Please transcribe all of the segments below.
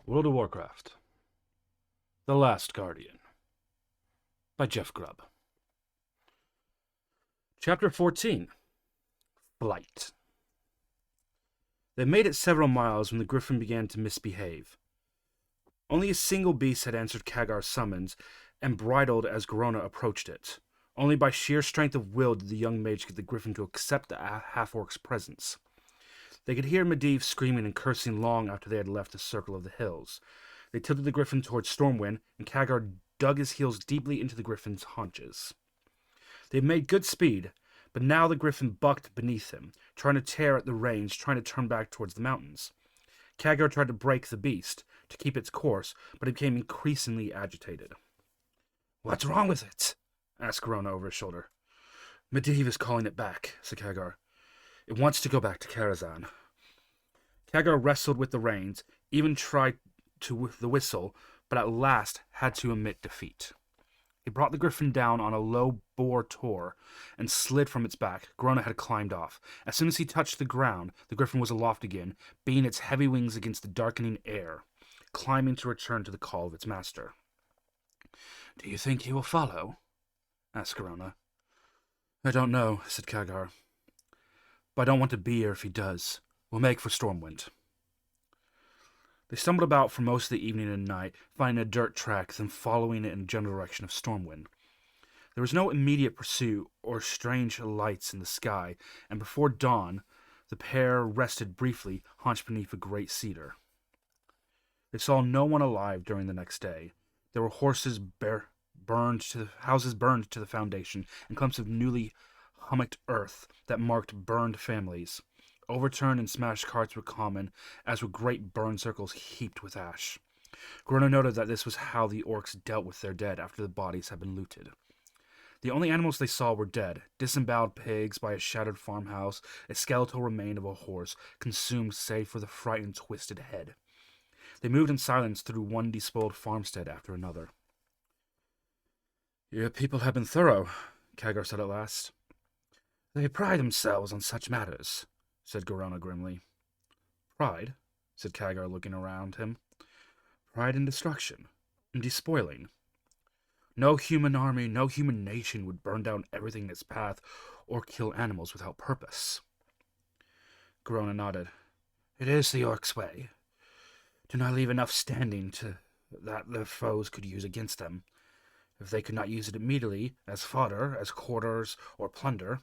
World of Warcraft. The Last Guardian by Jeff Grubb. Chapter 14. Flight. They made it several miles when the griffin began to misbehave. Only a single beast had answered Khadgar's summons and bridled as Garona approached it. Only by sheer strength of will did the young mage get the griffin to accept the half-orc's presence. They could hear Medivh screaming and cursing long after they had left the circle of the hills. They tilted the griffin towards Stormwind, and Khadgar dug his heels deeply into the griffin's haunches. They had made good speed, but now the griffin bucked beneath him, trying to tear at the reins, trying to turn back towards the mountains. Khadgar tried to break the beast, to keep its course, but it became increasingly agitated. "What's wrong with it?" asked Garona over his shoulder. "Medivh is calling it back," said Khadgar. "It wants to go back to Karazhan." Khadgar wrestled with the reins, even tried to the whistle, but at last had to admit defeat. He brought the griffin down on a low boar tor and slid from its back. Garona had climbed off. As soon as he touched the ground, the griffin was aloft again, beating its heavy wings against the darkening air, climbing to return to the call of its master. "Do you think he will follow?" asked Garona. "I don't know," said Khadgar. "But I don't want to be here if he does. We'll make for Stormwind." They stumbled about for most of the evening and night, finding a dirt track, then following it in the general direction of Stormwind. There was no immediate pursuit or strange lights in the sky, and before dawn, the pair rested briefly, hunched beneath a great cedar. They saw no one alive during the next day. There were houses burned to the foundation, and clumps of newly hummocked earth that marked burned families. Overturned and smashed carts were common, as were great burn circles heaped with ash. Garona noted that this was how the orcs dealt with their dead after the bodies had been looted. The only animals they saw were dead: disemboweled pigs by a shattered farmhouse, a skeletal remain of a horse, consumed save for the frightened, twisted head. They moved in silence through one despoiled farmstead after another. "Your people have been thorough," Khadgar said at last. "They pride themselves on such matters," said Garona grimly. "Pride?" said Khadgar, looking around him. "Pride in destruction, in despoiling. No human army, no human nation would burn down everything in its path or kill animals without purpose." Garona nodded. "It is the Orcs' way. Do not leave enough standing to that their foes could use against them. If they could not use it immediately, as fodder, as quarters, or plunder,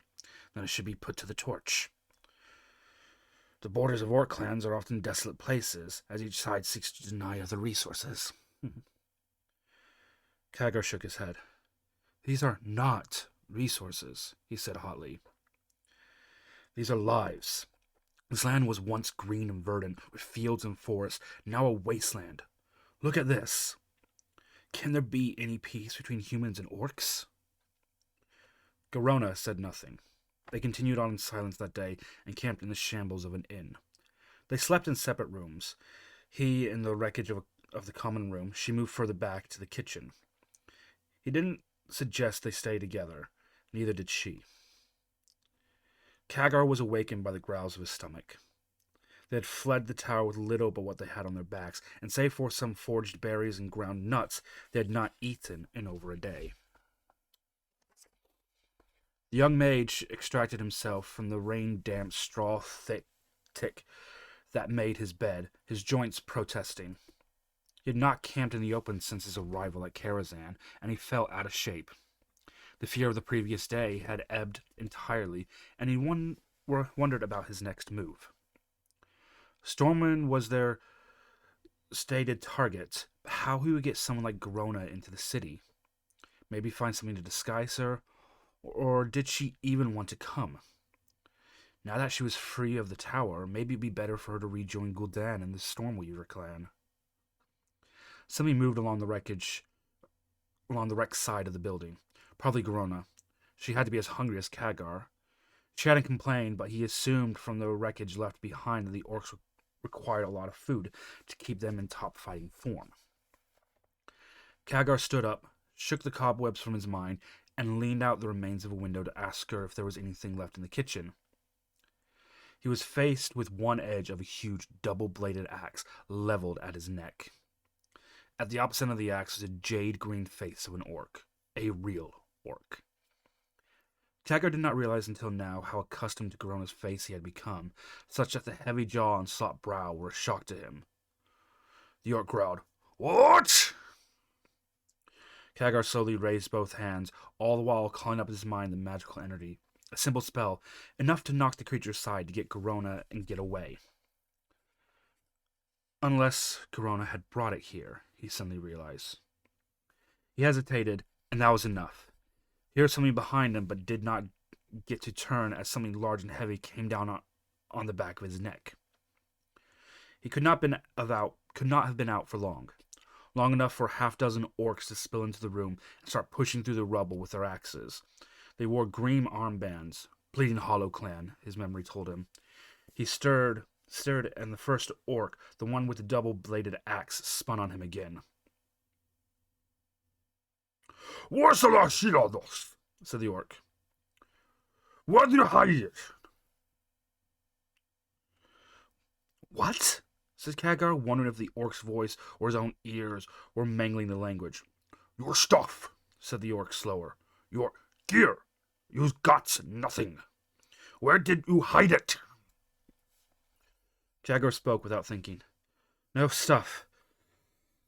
then it should be put to the torch. The borders of Orc clans are often desolate places, as each side seeks to deny other resources." Khadgar shook his head. "These are not resources," he said hotly. "These are lives. This land was once green and verdant, with fields and forests, now a wasteland. Look at this. Can there be any peace between humans and orcs?" Garona said nothing. They continued on in silence that day and camped in the shambles of an inn. They slept in separate rooms. He in the wreckage of the common room, she moved further back to the kitchen. He didn't suggest they stay together. Neither did she. Khadgar was awakened by the growls of his stomach. They had fled the tower with little but what they had on their backs, and save for some foraged berries and ground nuts, they had not eaten in over a day. The young mage extracted himself from the rain-damp straw tick that made his bed, his joints protesting. He had not camped in the open since his arrival at Karazhan, and he felt out of shape. The fear of the previous day had ebbed entirely, and he wondered about his next move. Stormwind was their stated target, but how he would get someone like Garona into the city. Maybe find something to disguise her, or did she even want to come? Now that she was free of the tower, maybe it'd be better for her to rejoin Gul'dan and the Stormweaver clan. Somebody moved along the wrecked side of the building. Probably Garona. She had to be as hungry as Khadgar. She hadn't complained, but he assumed from the wreckage left behind that the orcs required a lot of food to keep them in top fighting form. Khadgar stood up, shook the cobwebs from his mind, and leaned out the remains of a window to ask her if there was anything left in the kitchen. He was faced with one edge of a huge double-bladed axe leveled at his neck. At the opposite end of the axe was a jade-green face of an orc. A real orc. Khadgar did not realize until now how accustomed to Garona's face he had become, such that the heavy jaw and slot brow were a shock to him. The orc growled, "What?" Khadgar slowly raised both hands, all the while calling up in his mind the magical entity. A simple spell, enough to knock the creature aside to get Garona and get away. Unless Garona had brought it here, he suddenly realized. He hesitated, and that was enough. He heard something behind him, but did not get to turn as something large and heavy came down on the back of his neck. He could not have been out for long enough for a half-dozen orcs to spill into the room and start pushing through the rubble with their axes. They wore green armbands. Bleeding Hollow clan, his memory told him. He stared, and the first orc, the one with the double-bladed axe, spun on him again. "What's the last shit on this?" said the orc. "Why did you hide it?" "What?" said Khadgar, wondering if the orc's voice or his own ears were mangling the language. "Your stuff," said the orc slower. "Your gear. You've got nothing. Where did you hide it?" Khadgar spoke without thinking. "No stuff.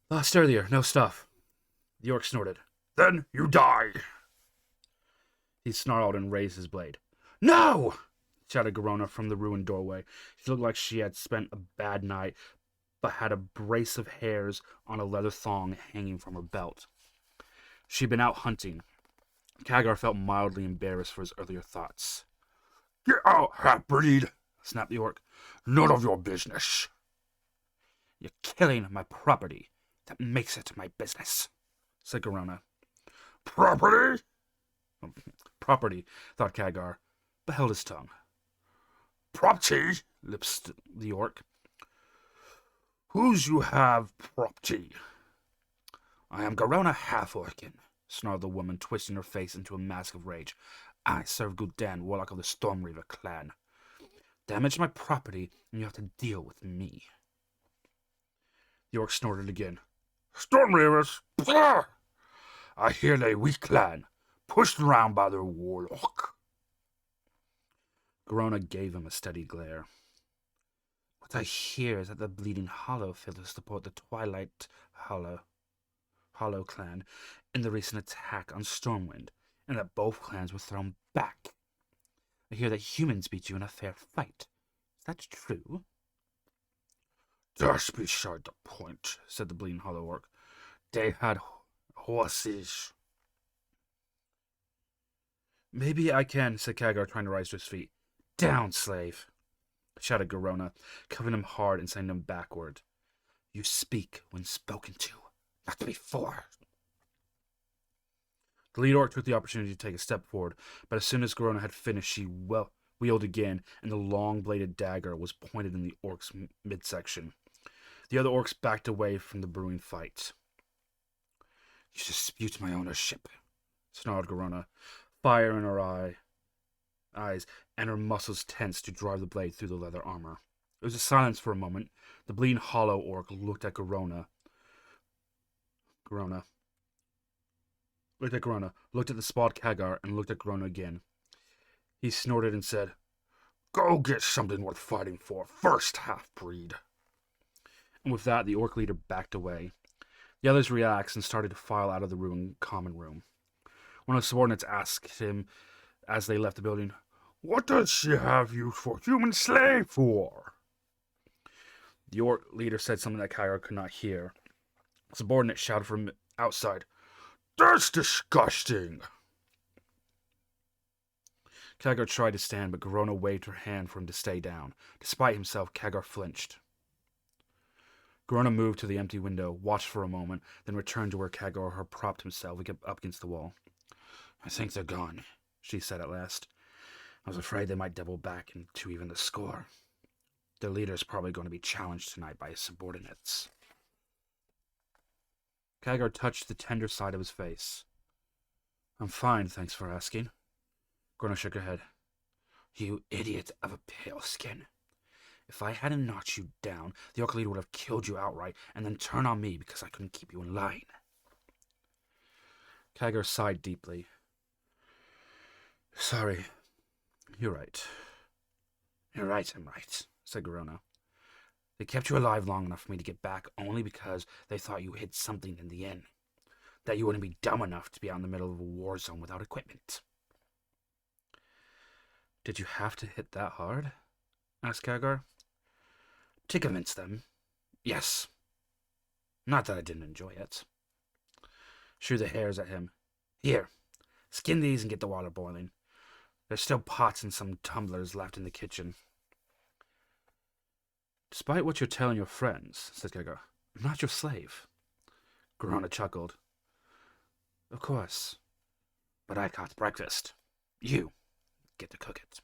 Lost earlier, no stuff." The orc snorted. "Then you die." He snarled and raised his blade. "No!" shouted Garona from the ruined doorway. She looked like she had spent a bad night, but had a brace of hairs on a leather thong hanging from her belt. She'd been out hunting. Khadgar felt mildly embarrassed for his earlier thoughts. "Get out, half-breed," snapped the orc. "None of your business." "You're killing my property. That makes it my business," said Garona. "Property?" "Property," thought Khadgar, but held his tongue. "Property?" lisped the orc. "Whose you have property?" "I am Garona Half-Orcan," snarled the woman, twisting her face into a mask of rage. "I serve Gul'dan, warlock of the Stormreaver clan. Damage my property, and you have to deal with me." The orc snorted again. "Stormreavers? Pah! I hear they weak clan, pushed around by their warlock." Garona gave him a steady glare. "What I hear is that the Bleeding Hollow failed to support the Twilight Hollow clan in the recent attack on Stormwind, and that both clans were thrown back. I hear that humans beat you in a fair fight. Is that true?" "That's beside the point," said the Bleeding Hollow orc. "They had horses." "Maybe I can," said Khadgar, trying to rise to his feet. "Down, slave!" shouted Garona, covering him hard and sending him backward. "You speak when spoken to, not before." The lead orc took the opportunity to take a step forward, but as soon as Garona had finished, she wheeled again, and the long-bladed dagger was pointed in the orc's midsection. The other orcs backed away from the brewing fight. "You dispute my ownership," snarled Garona, fire in her eyes, and her muscles tensed to drive the blade through the leather armor. There was a silence for a moment. The Bleeding Hollow orc looked at Garona, looked at the spawed Khadgar, and looked at Garona again. He snorted and said, "Go get something worth fighting for first, half-breed." And with that, the orc leader backed away. The others relaxed and started to file out of the ruined common room. One of the subordinates asked him as they left the building, "What does she have you for human slave for?" The orc leader said something that Khadgar could not hear. The subordinate shouted from outside, "That's disgusting!" Khadgar tried to stand, but Garona waved her hand for him to stay down. Despite himself, Khadgar flinched. Garona moved to the empty window, watched for a moment, then returned to where Khadgar had propped himself up against the wall. "I think they're gone," she said at last. "I was afraid they might double back to even the score. Their leader's probably going to be challenged tonight by his subordinates." Khadgar touched the tender side of his face. "I'm fine, thanks for asking." Garona shook her head. You idiot of a pale skin. If I hadn't knocked you down, the Orc leader would have killed you outright and then turned on me because I couldn't keep you in line. Khadgar sighed deeply. Sorry. You're right. You're right, I'm right, said Garona. They kept you alive long enough for me to get back only because they thought you hid something in the inn. That you wouldn't be dumb enough to be out in the middle of a war zone without equipment. Did you have to hit that hard? Asked Khadgar. To convince them. Yes. Not that I didn't enjoy it. Shrew the hairs at him. Here, skin these and get the water boiling. There's still pots and some tumblers left in the kitchen. Despite what you're telling your friends, said Khadgar, I'm not your slave. Garona chuckled. Of course. But I caught breakfast. You get to cook it.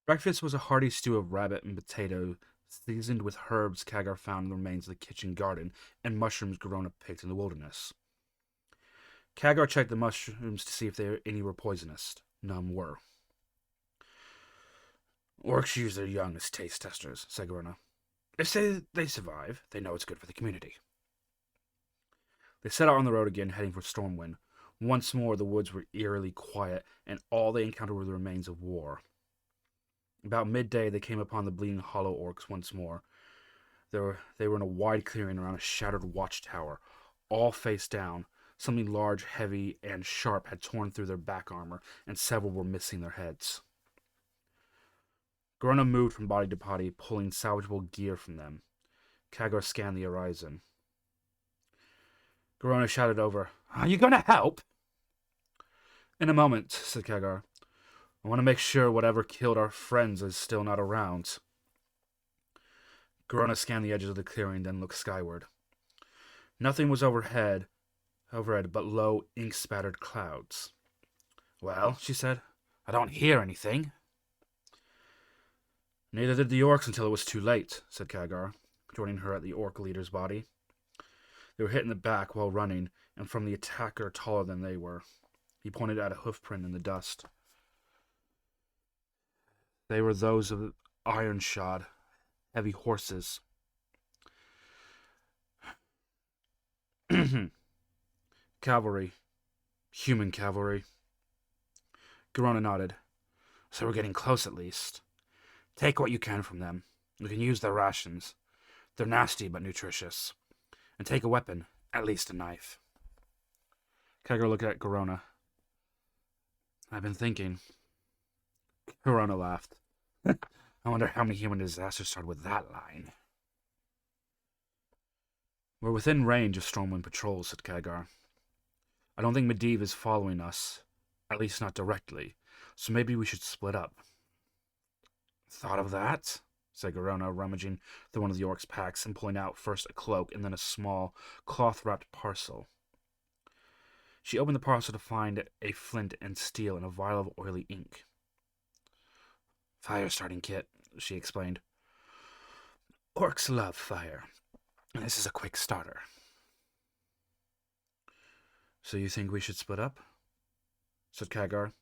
Breakfast was a hearty stew of rabbit and potato, seasoned with herbs Khadgar found in the remains of the kitchen garden and mushrooms Garona picked in the wilderness. Khadgar checked the mushrooms to see if any were poisonous. None were. Orcs use their young as taste testers, said Garona. If they survive, they know it's good for the community. They set out on the road again, heading for Stormwind. Once more, the woods were eerily quiet, and all they encountered were the remains of war. About midday, they came upon the Bleeding Hollow Orcs once more. They were in a wide clearing around a shattered watchtower, all face down. Something large, heavy, and sharp had torn through their back armor, and several were missing their heads. Garona moved from body to body, pulling salvageable gear from them. Khadgar scanned the horizon. Garona shouted over, Are you going to help? In a moment, said Khadgar. I want to make sure whatever killed our friends is still not around. Garona scanned the edges of the clearing, then looked skyward. Nothing was overhead but low, ink-spattered clouds. Well, she said, I don't hear anything. Neither did the orcs until it was too late, said Khadgar, joining her at the orc leader's body. They were hit in the back while running, and from the attacker taller than they were. He pointed at a hoofprint in the dust. They were those of iron-shod, heavy horses. Cavalry. Human cavalry. Garona nodded. So we're getting close at least. Take what you can from them. You can use their rations. They're nasty but nutritious. And take a weapon, at least a knife. Khadgar looked at Garona. I've been thinking. Garona laughed. I wonder how many human disasters started with that line. We're within range of Stormwind patrols, said Khadgar. I don't think Medivh is following us, at least not directly, so maybe we should split up. Thought of that? Said Garona, rummaging through one of the orcs' packs and pulling out first a cloak and then a small, cloth-wrapped parcel. She opened the parcel to find a flint and steel and a vial of oily ink. Fire-starting kit, she explained. Orcs love fire, and this is a quick starter. So you think we should split up? Said Khadgar.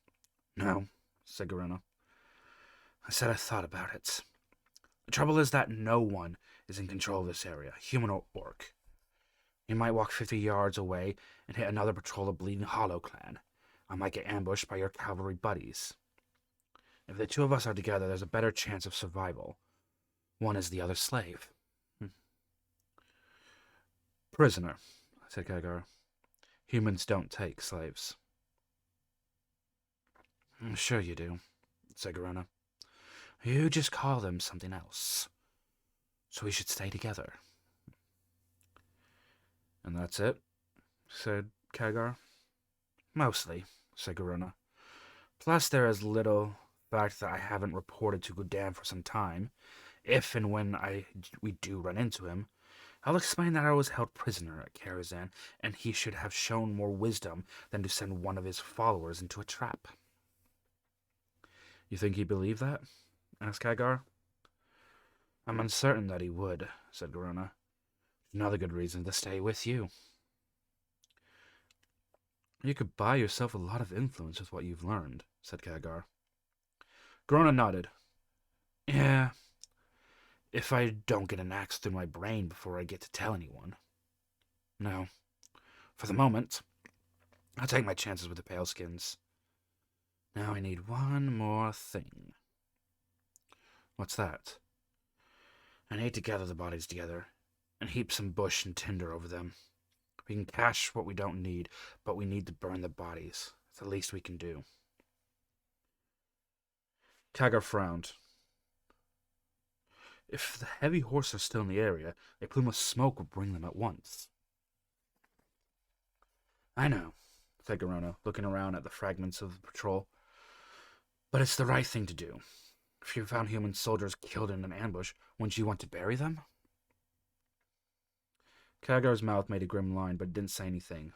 No, said Garona. I said I thought about it. The trouble is that no one is in control of this area, human or orc. You might walk 50 yards away and hit another patrol of Bleeding Hollow clan. I might get ambushed by your cavalry buddies. If the two of us are together, there's a better chance of survival. One is the other's slave. Prisoner, said Khadgar. Humans don't take slaves. Sure you do, said Garona. You just call them something else. So we should stay together. And that's it, said Khadgar. Mostly, said Garona. Plus there is little fact that I haven't reported to Gul'dan for some time. If and when we do run into him, I'll explain that I was held prisoner at Karazhan, and he should have shown more wisdom than to send one of his followers into a trap. You think he'd believe that? Asked Khadgar. I'm uncertain that he would, said Garona. Another good reason to stay with you. You could buy yourself a lot of influence with what you've learned, said Kagar. Grona nodded. Yeah, if I don't get an axe through my brain before I get to tell anyone. No, for the moment, I'll take my chances with the Paleskins. Now I need one more thing. What's that? I need to gather the bodies together and heap some bush and tinder over them. We can cache what we don't need, but we need to burn the bodies. It's the least we can do. Kagar frowned. If the heavy horses are still in the area, a plume of smoke will bring them at once. I know, said Garona, looking around at the fragments of the patrol. But it's the right thing to do. If you found human soldiers killed in an ambush, wouldn't you want to bury them? Kagar's mouth made a grim line, but didn't say anything.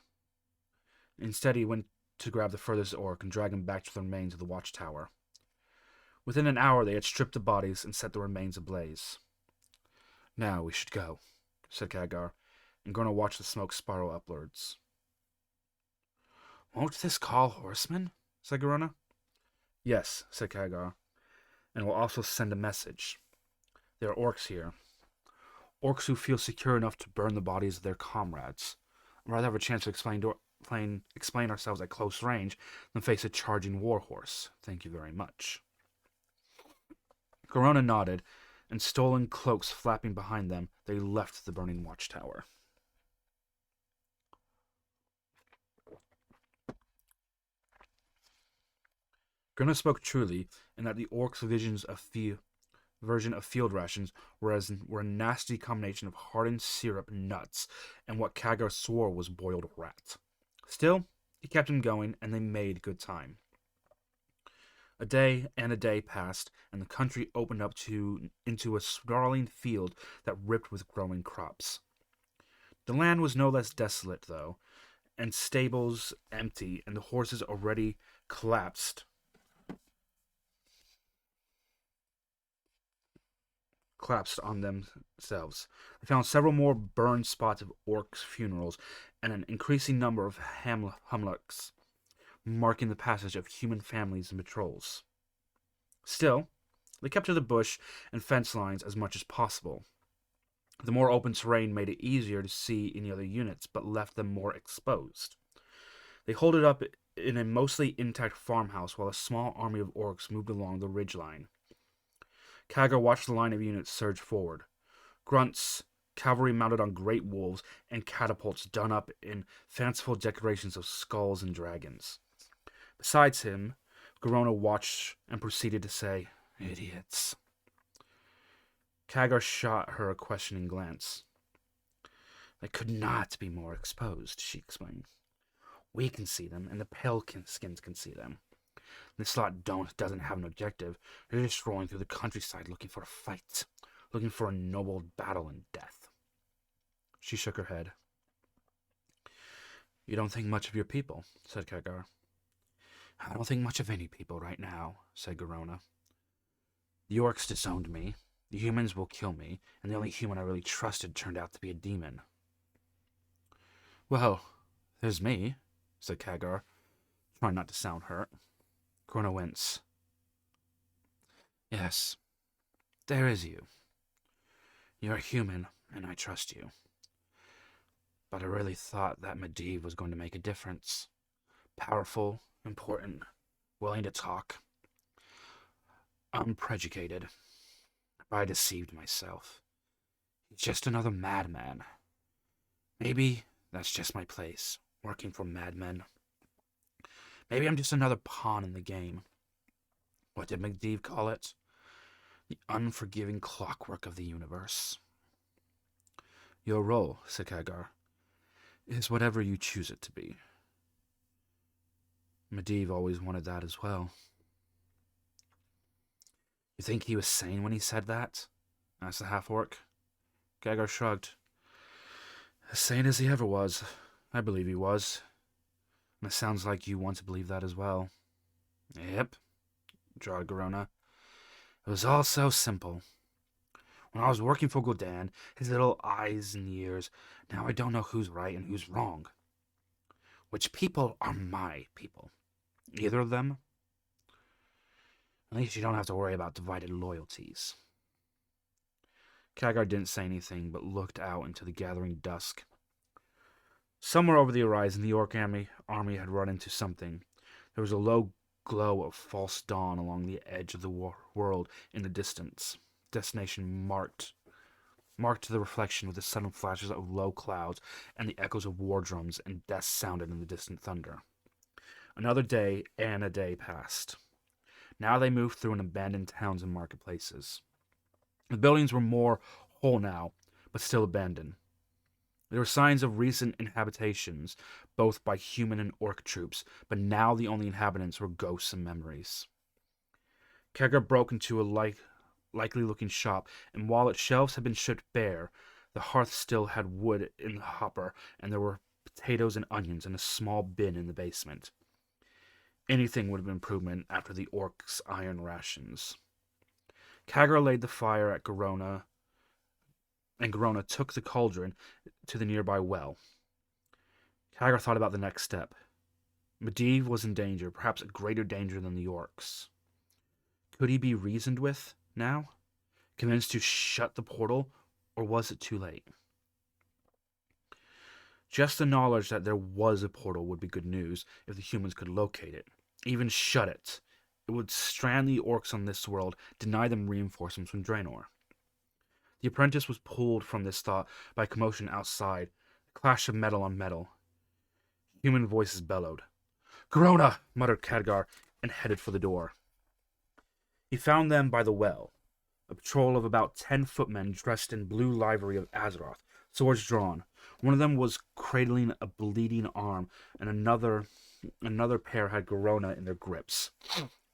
Instead, he went to grab the furthest orc and drag him back to the remains of the watchtower. Within an hour, they had stripped the bodies and set the remains ablaze. Now we should go, said Kagar, and Grona watched the smoke spiral upwards. Won't this call horsemen? Said Garona. Yes, said Kagar, and will also send a message. There are orcs here. Orcs who feel secure enough to burn the bodies of their comrades. I'd rather have a chance to explain ourselves at close range than face a charging warhorse. Thank you very much. Garona nodded, and stolen cloaks flapping behind them, they left the burning watchtower. Grona spoke truly in that the orcs' version of field rations were a nasty combination of hardened syrup nuts and what Kagar swore was boiled rat. Still, he kept him going, and they made good time. A day and a day passed, and the country opened up into a sprawling field that ripped with growing crops. The land was no less desolate, though, and stables empty, and the horses already collapsed on themselves. They found several more burned spots of orcs' funerals and an increasing number of humlocks, marking the passage of human families and patrols. Still, they kept to the bush and fence lines as much as possible. The more open terrain made it easier to see any other units, but left them more exposed. They holed it up in a mostly intact farmhouse while a small army of orcs moved along the ridgeline. Kagar watched the line of units surge forward. Grunts, cavalry mounted on great wolves, and catapults done up in fanciful decorations of skulls and dragons. Besides him, Garona watched and proceeded to say, "Idiots." Kagar shot her a questioning glance. "They could not be more exposed," she explained. "We can see them, and the pale-skins can see them. This lot doesn't have an objective. They're just rolling through the countryside looking for a fight, looking for a noble battle and death." She shook her head. "You don't think much of your people," said Kagar. "I don't think much of any people right now," said Garona. "The orcs disowned me, the humans will kill me, and the only human I really trusted turned out to be a demon." "Well, there's me," said Kagar, trying not to sound hurt. Grona winced. "Yes, there is you. You're a human, and I trust you. But I really thought that Medivh was going to make a difference. Powerful, important, willing to talk. Unprejudicated. But I deceived myself. He's just another madman. Maybe that's just my place, working for madmen. Maybe I'm just another pawn in the game. What did Medivh call it? The unforgiving clockwork of the universe." "Your role," said Kagar, "is whatever you choose it to be. Medivh always wanted that as well." "You think he was sane when he said that?" asked the half-orc. Kagar shrugged. "As sane as he ever was. I believe he was. And it sounds like you want to believe that as well." "Yep," drawled Garona. "It was all so simple. When I was working for Gul'dan, his little eyes and ears, now I don't know who's right and who's wrong. Which people are my people? Either of them? At least you don't have to worry about divided loyalties. Khadgar didn't say anything, but looked out into the gathering dusk. Somewhere over the horizon, the Orc army had run into something. There was a low glow of false dawn along the edge of the world in the distance. Destination marked the reflection with the sudden flashes of low clouds and the echoes of war drums and death sounded in the distant thunder. Another day and a day passed. Now they moved through an abandoned towns and marketplaces. The buildings were more whole now, but still abandoned. There were signs of recent inhabitations, both by human and orc troops, but now the only inhabitants were ghosts and memories. Khadgar broke into a likely-looking shop, and while its shelves had been stripped bare, the hearth still had wood in the hopper, and there were potatoes and onions in a small bin in the basement. Anything would have been improvement after the orcs' iron rations. Khadgar laid the fire at Garona, and Garona took the cauldron to the nearby well. Khadgar thought about the next step. Medivh was in danger, perhaps a greater danger than the orcs. Could he be reasoned with now? Convinced to shut the portal, or was it too late? Just the knowledge that there was a portal would be good news if the humans could locate it. Even shut it. It would strand the orcs on this world, deny them reinforcements from Draenor. The apprentice was pulled from this thought by a commotion outside, a clash of metal on metal. Human voices bellowed. "Garona!" muttered Khadgar, and headed for the door. He found them by the well, a patrol of about 10 footmen dressed in blue livery of Azeroth, swords drawn. One of them was cradling a bleeding arm, and another pair had Garona in their grips,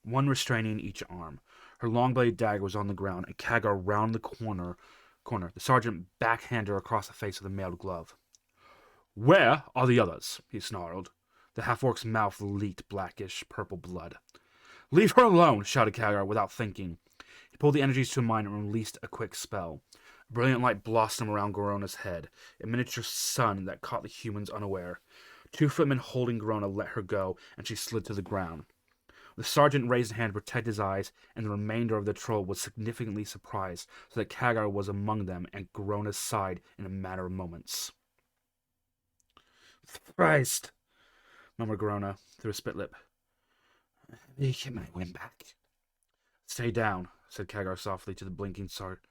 one restraining each arm. Her long-bladed dagger was on the ground, and Khadgar rounded the corner. The sergeant backhanded her across the face with a mailed glove. "Where are the others?" he snarled. The half-orc's mouth leaked blackish purple blood. "Leave her alone!" shouted Khadgar without thinking. He pulled the energies to a mind and released a quick spell. A brilliant light blossomed around Garona's head, a miniature sun that caught the humans unaware. 2 footmen holding Garona let her go, and she slid to the ground. The sergeant raised a hand to protect his eyes, and the remainder of the troll was significantly surprised, so that Khadgar was among them and Garona's side in a matter of moments. "Christ!" murmured Garona through a split lip. "You get my wind back." "Stay down," said Khadgar softly to the blinking sergeant.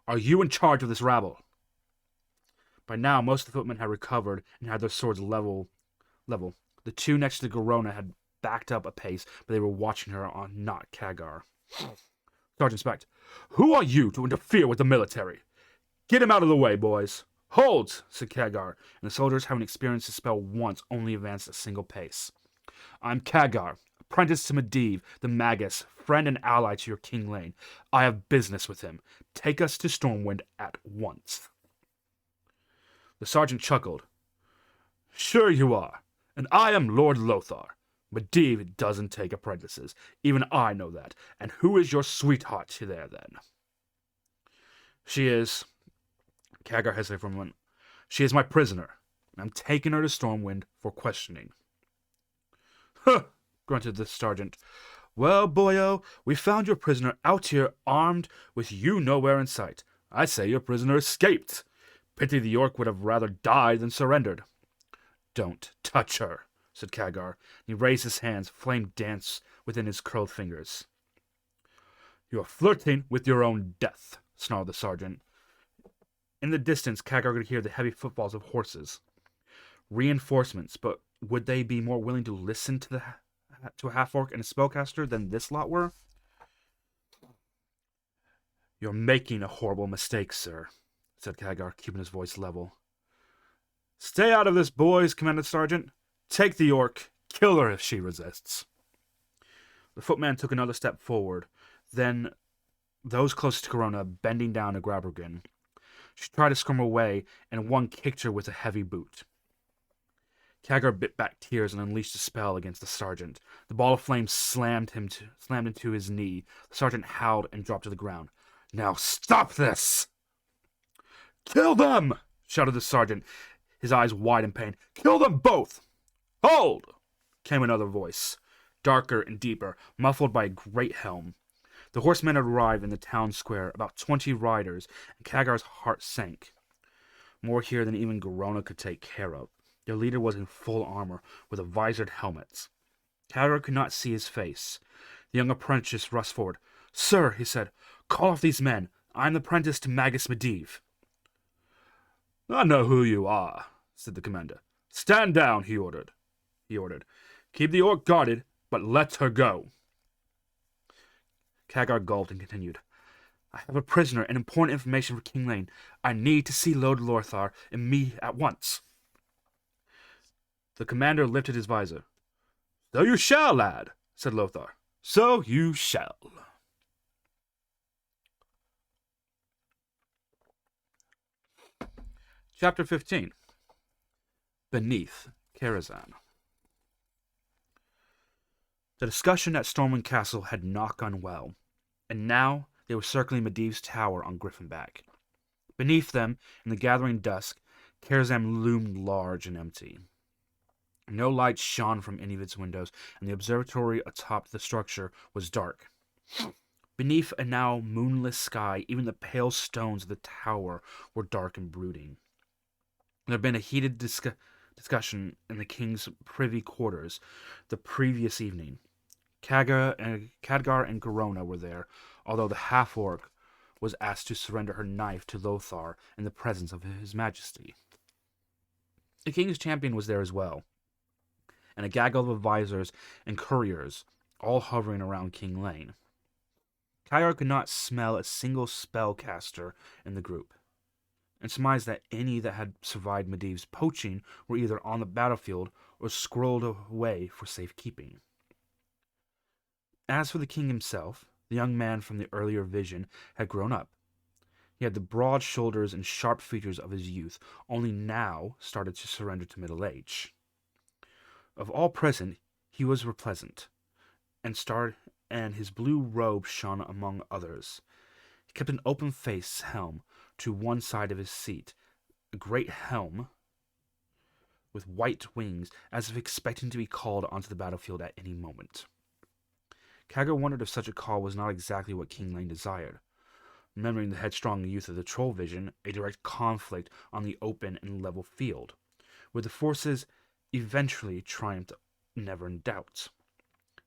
"Are you in charge of this rabble?" By now, most of the footmen had recovered and had their swords level. The 2 next to Garona had backed up a pace, but they were watching her, not Khadgar. "Sergeant Specht, who are you to interfere with the military? Get him out of the way, boys." "Hold!" said Khadgar, and the soldiers, having experienced the spell once, only advanced a single pace. "I'm Khadgar, apprentice to Medivh, the Magus, friend and ally to your King Lane. I have business with him. Take us to Stormwind at once." The sergeant chuckled. "Sure you are. And I am Lord Lothar. Medivh doesn't take apprentices. Even I know that. And who is your sweetheart there, then?" "She is..." Khadgar hesitated for a moment. "She is my prisoner, and I'm taking her to Stormwind for questioning." "Huh!" grunted the sergeant. "Well, boyo, we found your prisoner out here armed with you nowhere in sight. I say your prisoner escaped. Pity the orc would have rather died than surrendered." "Don't touch her," said Khadgar, and he raised his hands. Flame danced within his curled fingers. "You're flirting with your own death," snarled the sergeant. In the distance, Khadgar could hear the heavy footfalls of horses. Reinforcements, but would they be more willing to listen to a half-orc and a spellcaster than this lot were? "You're making a horrible mistake, sir," said Khadgar, keeping his voice level. "Stay out of this, boys," commanded the sergeant. "Take the orc. Kill her if she resists." The footman took another step forward, then those closest to Garona bending down to grab her again. She tried to scream away, and one kicked her with a heavy boot. Khadgar bit back tears and unleashed a spell against the sergeant. The ball of flame slammed into his knee. The sergeant howled and dropped to the ground. "Now stop this!" "Kill them!" shouted the sergeant, his eyes wide in pain. "Kill them both!" "Hold!" came another voice, darker and deeper, muffled by a great helm. The horsemen had arrived in the town square, about 20 riders, and Khadgar's heart sank. More here than even Garona could take care of. Their leader was in full armor, with a visored helmet. Khadgar could not see his face. The young apprentice rushed forward. "Sir," he said, "call off these men. I am the apprentice to Magus Medivh." "I know who you are," said the commander. "Stand down," he ordered. "Keep the orc guarded, but let her go." Khadgar gulped and continued. "I have a prisoner and important information for King Lane. I need to see Lord Lothar and me at once." The commander lifted his visor. "So you shall, lad," said Lothar. "So you shall." Chapter 15. Beneath Karazhan. The discussion at Stormwind Castle had not gone well, and now they were circling Medivh's tower on Griffinback. Beneath them, in the gathering dusk, Karazhan loomed large and empty. No light shone from any of its windows, and the observatory atop the structure was dark. Beneath a now moonless sky, even the pale stones of the tower were dark and brooding. There had been a heated discussion in the king's privy quarters the previous evening. Khadgar and Garona were there, although the half-orc was asked to surrender her knife to Lothar in the presence of his majesty. The king's champion was there as well, and a gaggle of advisors and couriers, all hovering around King Lane. Khadgar could not smell a single spellcaster in the group, and surmised that any that had survived Medivh's poaching were either on the battlefield or squirreled away for safekeeping. As for the king himself, the young man from the earlier vision had grown up. He had the broad shoulders and sharp features of his youth, only now started to surrender to middle age. Of all present, he was pleasant, and his blue robe shone among others. He kept an open-faced helm to one side of his seat, a great helm with white wings, as if expecting to be called onto the battlefield at any moment. Khadgar wondered if such a call was not exactly what King Lane desired. Remembering the headstrong youth of the Troll Vision, a direct conflict on the open and level field, where the forces eventually triumphed, never in doubt.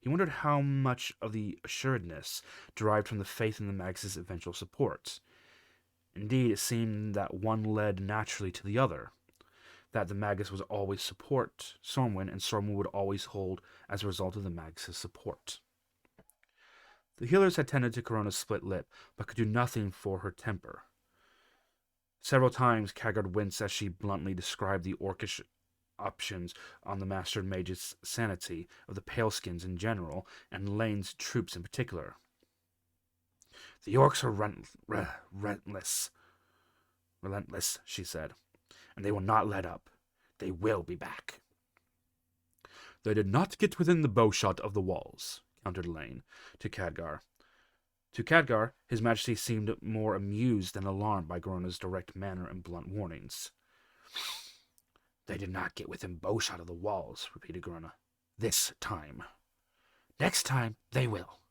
He wondered how much of the assuredness derived from the faith in the Magus' eventual support. Indeed, it seemed that one led naturally to the other, that the Magus would always support Stormwind, and Stormwind would always hold as a result of the Magus' support. The healers had tended to Corona's split lip, but could do nothing for her temper. Several times Khadgar winced as she bluntly described the orcish options on the Master Mage's sanity, of the Paleskins in general, and Lane's troops in particular. "The orcs are relentless, she said, "and they will not let up. They will be back." "They did not get within the bowshot of the walls," countered Lane to Khadgar. To Khadgar, his majesty seemed more amused than alarmed by Garona's direct manner and blunt warnings. "They did not get within bowshot of the walls," repeated Garona. "This time. Next time, they will.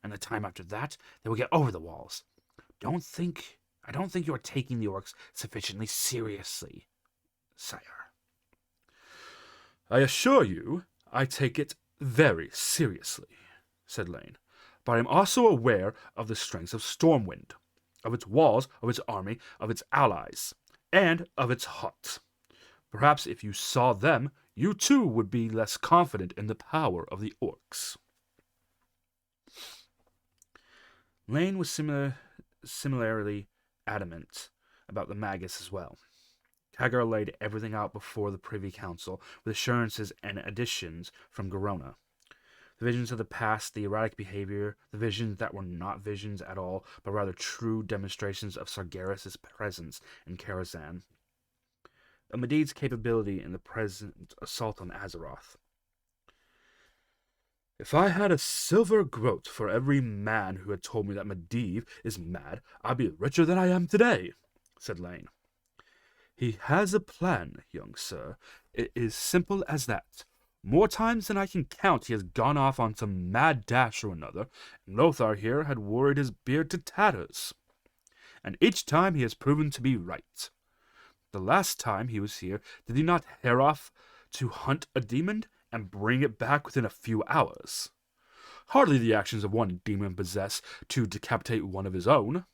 And the time after that, they will get over the walls. I don't think you are taking the orcs sufficiently seriously, sire." "I assure you, I take it very seriously," said Lane. "But I am also aware of the strengths of Stormwind, of its walls, of its army, of its allies, and of its heart. Perhaps if you saw them, you too would be less confident in the power of the orcs." Lane was similarly adamant about the Magus as well. Khadgar laid everything out before the Privy Council, with assurances and additions from Garona. The visions of the past, the erratic behavior, the visions that were not visions at all, but rather true demonstrations of Sargeras' presence in Karazhan, of Medivh's capability in the present assault on Azeroth. "If I had a silver groat for every man who had told me that Medivh is mad, I'd be richer than I am today," said Lane. He has a plan, young sir. It is simple as that. More times than I can count he has gone off on some mad dash or another, and Lothar here had worried his beard to tatters. And each time he has proven to be right. The last time he was here, did he not head off to hunt a demon and bring it back within a few hours? Hardly the actions of one demon-possessed to decapitate one of his own.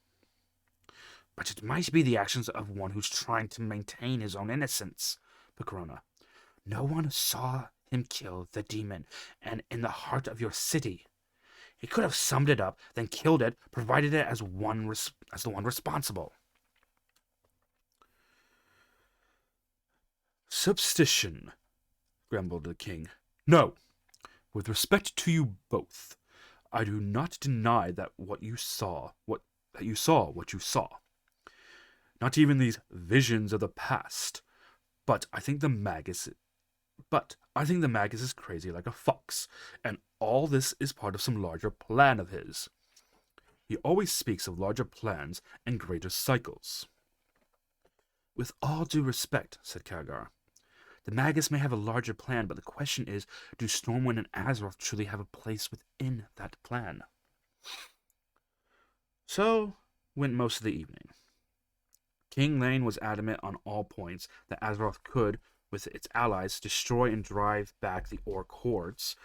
But it might be the actions of one who's trying to maintain his own innocence, Pacorona. No one saw him kill the demon, and in the heart of your city. He could have summed it up, then killed it, provided it as the one responsible. Substition, grumbled the king. No, with respect to you both, I do not deny that what you saw. Not even these visions of the past. But I think the Magus is crazy like a fox, and all this is part of some larger plan of his. He always speaks of larger plans and greater cycles. With all due respect, said Khadgar, the Magus may have a larger plan, but the question is, do Stormwind and Azeroth truly have a place within that plan? So went most of the evening. King Lane was adamant on all points that Azeroth could, with its allies, destroy and drive back the Orc hordes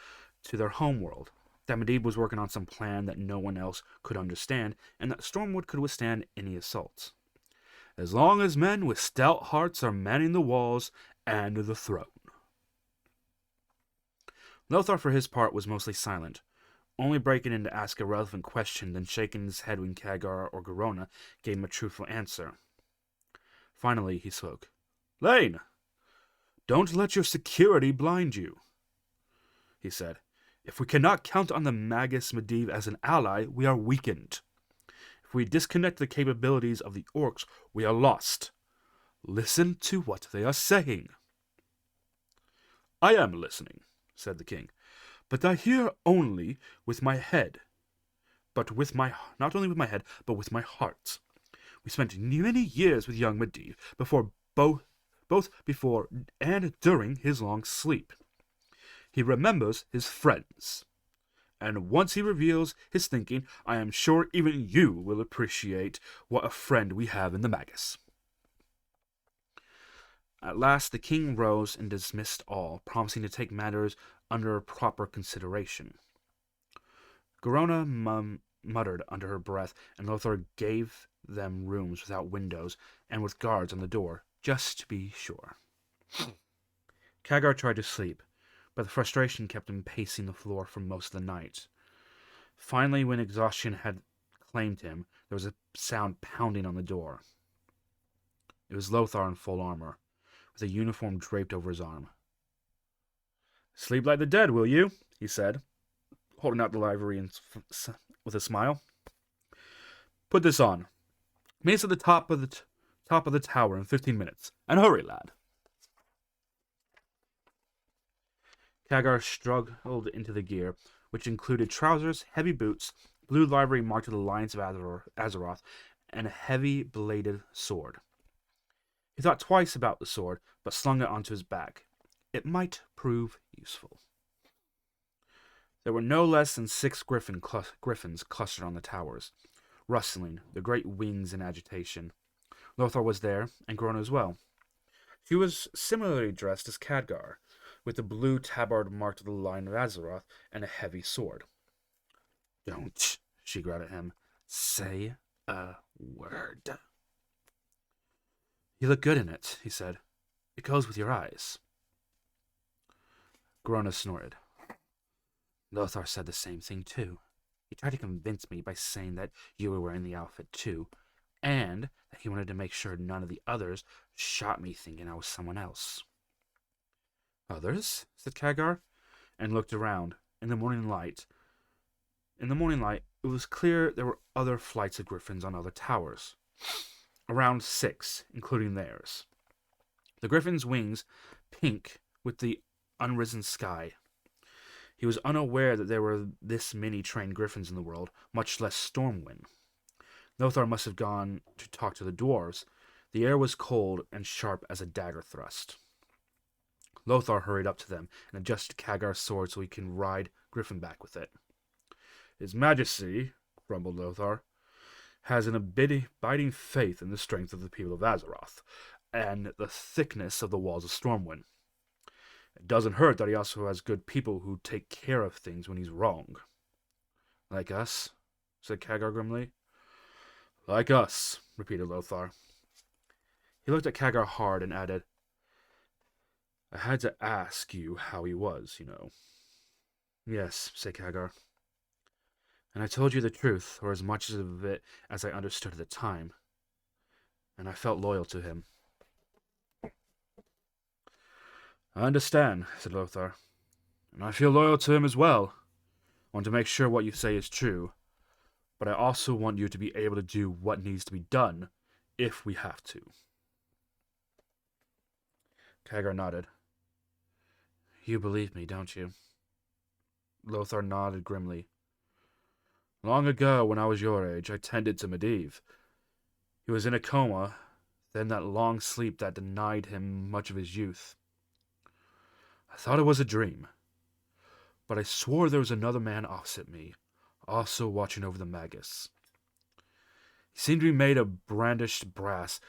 to their homeworld. That Medivh was working on some plan that no one else could understand, and that Stormwood could withstand any assault. As long as men with stout hearts are manning the walls and the throne. Lothar, for his part, was mostly silent, only breaking in to ask a relevant question, then shaking his head when Khadgar or Garona gave him a truthful answer. Finally, he spoke. Lane! Don't let your security blind you, he said. If we cannot count on the Magus Medivh as an ally, we are weakened. If we disconnect the capabilities of the Orcs, we are lost. Listen to what they are saying. I am listening, said the king, but I hear only with my head. Not only with my head, but with my heart. We spent many years with young Medivh, both before and during his long sleep. He remembers his friends, and once he reveals his thinking, I am sure even you will appreciate what a friend we have in the Magus. At last the king rose and dismissed all, promising to take matters under proper consideration. Garona muttered under her breath, and Lothar gave them rooms without windows and with guards on the door, just to be sure. Khadgar tried to sleep, but the frustration kept him pacing the floor for most of the night. Finally, when exhaustion had claimed him, there was a sound pounding on the door. It was Lothar in full armor, with a uniform draped over his arm. Sleep like the dead, will you? He said, holding out the livery with a smile. Put this on. Meet us at the top of the tower in 15 minutes. And hurry, lad. Khadgar struggled into the gear, which included trousers, heavy boots, blue livery marked with the lines of Azeroth, and a heavy-bladed sword. He thought twice about the sword, but slung it onto his back. It might prove useful. There were no less than 6 griffins clustered on the towers, rustling, their great wings in agitation. Lothar was there, and Garona as well. She was similarly dressed as Khadgar, with the blue tabard marked with the line of Azeroth and a heavy sword. Don't, she growled at him, say a word. You look good in it, he said. It goes with your eyes. Garona snorted. Lothar said the same thing, too. He tried to convince me by saying that you were wearing the outfit, too, and that he wanted to make sure none of the others shot me thinking I was someone else. Others? Said Khadgar, and looked around. In the morning light, it was clear there were other flights of griffins on other towers. Around 6, including theirs. The griffins' wings pink with the unrisen sky. He was unaware that there were this many trained griffins in the world, much less Stormwind. Lothar must have gone to talk to the dwarves. The air was cold and sharp as a dagger thrust. Lothar hurried up to them and adjusted Kaggar's sword so he can ride Griffin back with it. His Majesty, grumbled Lothar, has an abiding faith in the strength of the people of Azeroth, and the thickness of the walls of Stormwind. It doesn't hurt that he also has good people who take care of things when he's wrong. Like us? Said Kaggar grimly. Like us, repeated Lothar. He looked at Kaggar hard and added, I had to ask you how he was, you know. Yes, said Kaggar. And I told you the truth, or as much of it as I understood at the time. And I felt loyal to him. I understand, said Lothar. And I feel loyal to him as well. I want to make sure what you say is true. But I also want you to be able to do what needs to be done, if we have to. Kaggar nodded. You believe me, don't you? Lothar nodded grimly. Long ago, when I was your age, I tended to Medivh. He was in a coma, then that long sleep that denied him much of his youth. I thought it was a dream, but I swore there was another man opposite me, also watching over the Magus. He seemed to be made of brandished brass,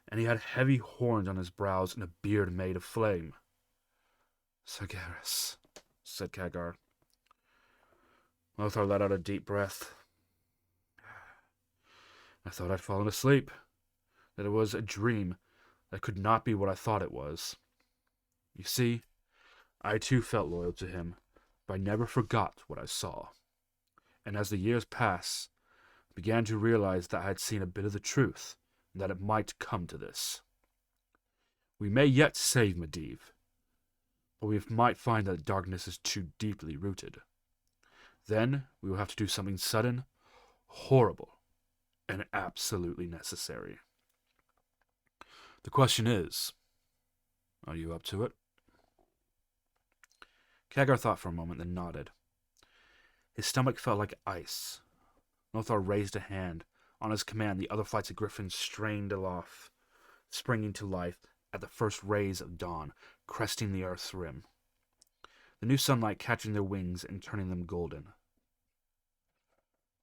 and he had heavy horns on his brows and a beard made of flame. Sargeras, said Kaggar. Lothar let out a deep breath. I thought I'd fallen asleep, that it was a dream that could not be what I thought it was. You see, I too felt loyal to him, but I never forgot what I saw. And as the years passed, I began to realize that I had seen a bit of the truth, and that it might come to this. We may yet save Medivh, but we might find that darkness is too deeply rooted. Then we will have to do something sudden, horrible, and absolutely necessary. The question is, are you up to it? Kaggar thought for a moment, then nodded. His stomach felt like ice. Lothar raised a hand. On his command, the other flights of griffins strained aloft, springing to life at the first rays of dawn, cresting the earth's rim. The new sunlight catching their wings and turning them golden.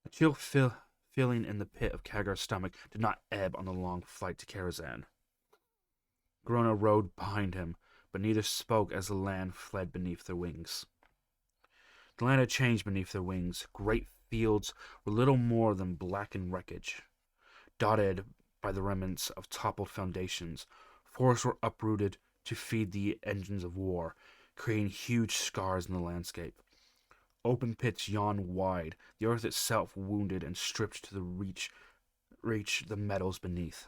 A chill feeling in the pit of Kaggar's stomach did not ebb on the long flight to Karazhan. Grona rode behind him, but neither spoke as the land fled beneath their wings. The land had changed beneath their wings. Great fields were little more than blackened wreckage. Dotted by the remnants of toppled foundations, forests were uprooted to feed the engines of war, creating huge scars in the landscape. Open pits yawned wide, the earth itself wounded and stripped to reach the metals beneath.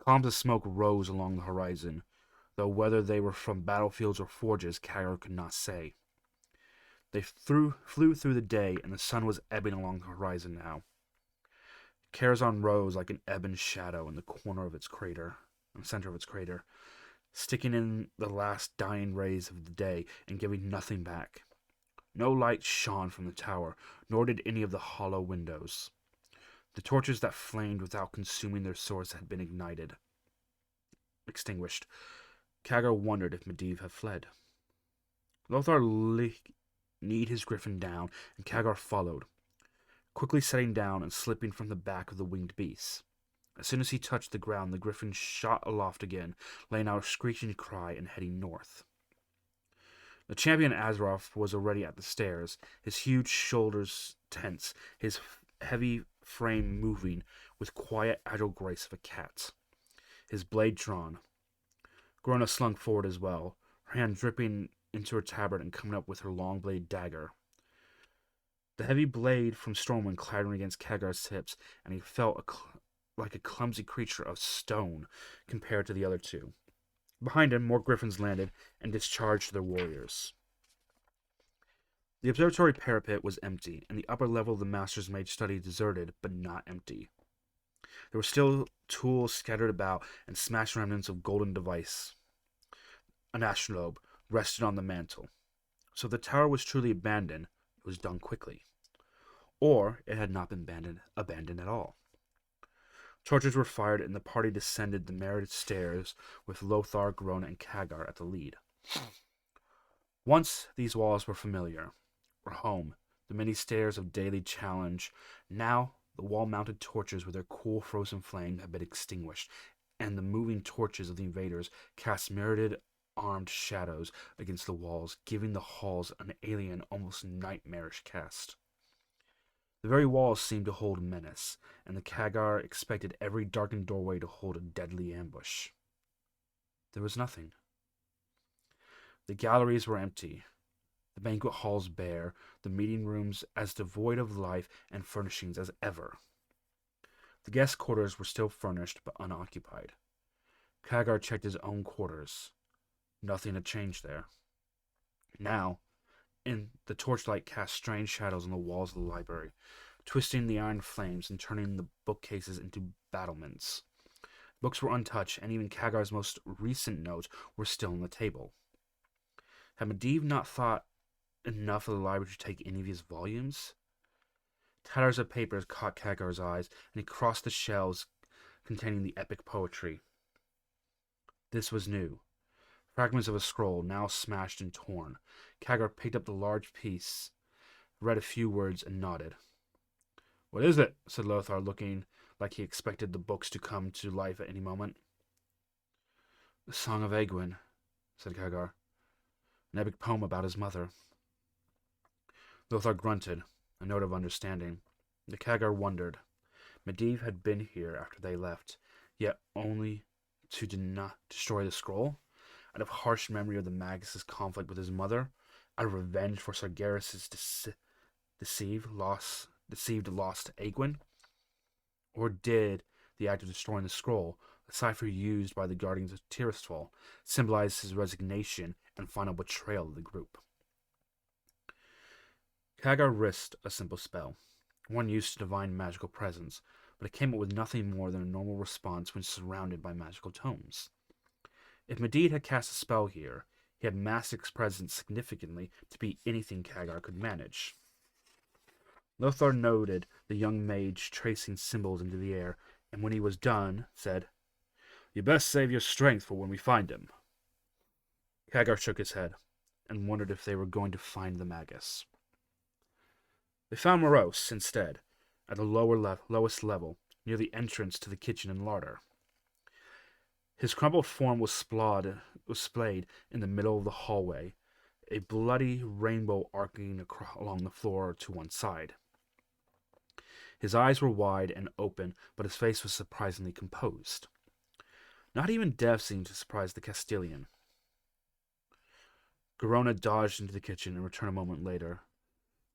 Columns of smoke rose along the horizon, though whether they were from battlefields or forges, Kaggar could not say. They flew through the day, and the sun was ebbing along the horizon now. Karazhan rose like an ebon shadow in the center of its crater, sticking in the last dying rays of the day and giving nothing back. No light shone from the tower, nor did any of the hollow windows. The torches that flamed without consuming their source had been extinguished. Kaggar wondered if Medivh had fled. Lothar kneed his griffin down, and Kaggar followed, quickly setting down and slipping from the back of the winged beast. As soon as he touched the ground, the griffin shot aloft again, laying out a screeching cry and heading north. The champion Azeroth was already at the stairs, his huge shoulders tense, his heavy frame moving with quiet, agile grace of a cat, his blade drawn. Grona slung forward as well, her hand dripping into her tabard and coming up with her long blade dagger. The heavy blade from Stormwind clattering against Kaggar's hips, and he felt like a clumsy creature of stone compared to the other two. Behind him, more griffins landed and discharged their warriors. The observatory parapet was empty, and the upper level of the Master's Mage study deserted, but not empty. There were still tools scattered about and smashed remnants of golden device. An astrolabe rested on the mantle. So if the tower was truly abandoned, it was done quickly. Or it had not been abandoned at all. Torches were fired, and the party descended the merited stairs with Lothar, Grona, and Khadgar at the lead. Once these walls were familiar, were home, the many stairs of daily challenge. Now the wall-mounted torches with their cool frozen flame had been extinguished, and the moving torches of the invaders cast myriad armed shadows against the walls, giving the halls an alien, almost nightmarish cast. The very walls seemed to hold menace, and the Khadgar expected every darkened doorway to hold a deadly ambush. There was nothing. The galleries were empty, the banquet halls bare, the meeting rooms as devoid of life and furnishings as ever. The guest quarters were still furnished but unoccupied. Khadgar checked his own quarters. Nothing had changed there. Now, the torchlight cast strange shadows on the walls of the library, twisting the iron flames and turning the bookcases into battlements. Books were untouched, and even Khadgar's most recent notes were still on the table. Had Medivh not thought enough of the library to take any of his volumes? Tatters of papers caught Khadgar's eyes, and he crossed the shelves containing the epic poetry. This was new. Fragments of a scroll, now smashed and torn. Khadgar picked up the large piece, read a few words, and nodded. "What is it?" said Lothar, looking like he expected the books to come to life at any moment. "The Song of Egwin," said Khadgar. "An epic poem about his mother." Lothar grunted, a note of understanding. The Khadgar wondered. Medivh had been here after they left, yet only to destroy the scroll? Out of harsh memory of the Magus' conflict with his mother? Out of revenge for Sargeras' deceived lost Egwin? Or did the act of destroying the scroll, the cipher used by the guardians of Tirisfal, symbolize his resignation and final betrayal of the group? Khadgar risked a simple spell, one used to divine magical presence, but it came up with nothing more than a normal response when surrounded by magical tomes. If Medivh had cast a spell here, he had masked its presence significantly to beat anything Khadgar could manage. Lothar noted the young mage tracing symbols into the air, and when he was done, said, "You best save your strength for when we find him." Khadgar shook his head, and wondered if they were going to find the Magus. They found Morose, instead, at the lowest level, near the entrance to the kitchen and larder. His crumpled form was splayed in the middle of the hallway, a bloody rainbow arcing along the floor to one side. His eyes were wide and open, but his face was surprisingly composed. Not even death seemed to surprise the Castilian. Grona dodged into the kitchen and returned a moment later.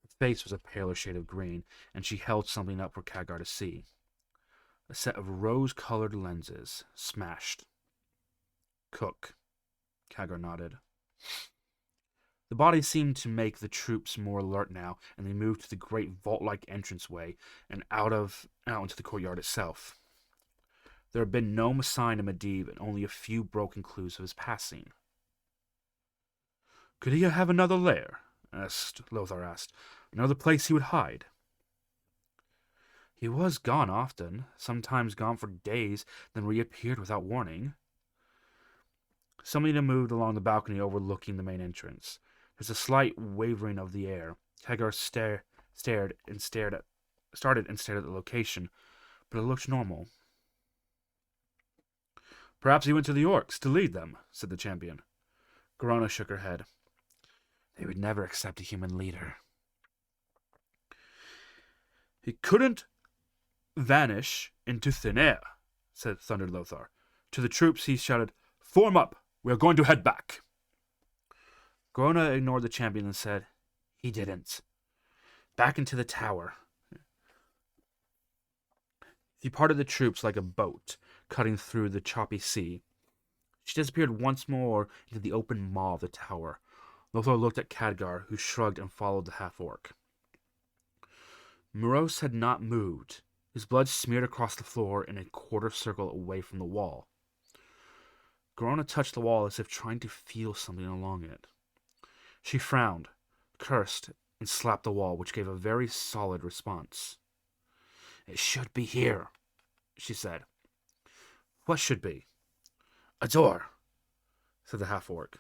Her face was a paler shade of green, and she held something up for Khadgar to see. A set of rose-colored lenses, smashed. "Cook," Khadgar nodded. The body seemed to make the troops more alert now, and they moved to the great vault-like entranceway and out into the courtyard itself. There had been no sign of Medivh, and only a few broken clues of his passing. "Could he have another lair?" Lothar asked. "Another place he would hide?" "He was gone often, sometimes gone for days, then reappeared without warning." Somebody moved along the balcony overlooking the main entrance. There was a slight wavering of the air. Khadgar started and stared at the location, but it looked normal. "Perhaps he went to the Orcs to lead them," said the champion. Grona shook her head. "They would never accept a human leader." "He couldn't vanish into thin air," thundered Lothar. To the troops he shouted, "Form up! We are going to head back." Grona ignored the champion and said, "He didn't. Back into the tower." He parted the troops like a boat, cutting through the choppy sea. She disappeared once more into the open maw of the tower. Lothar looked at Khadgar, who shrugged and followed the half-orc. Morose had not moved. His blood smeared across the floor in a quarter circle away from the wall. Grona touched the wall as if trying to feel something along it. She frowned, cursed, and slapped the wall, which gave a very solid response. "It should be here," she said. What should be? A door, said the half-orc.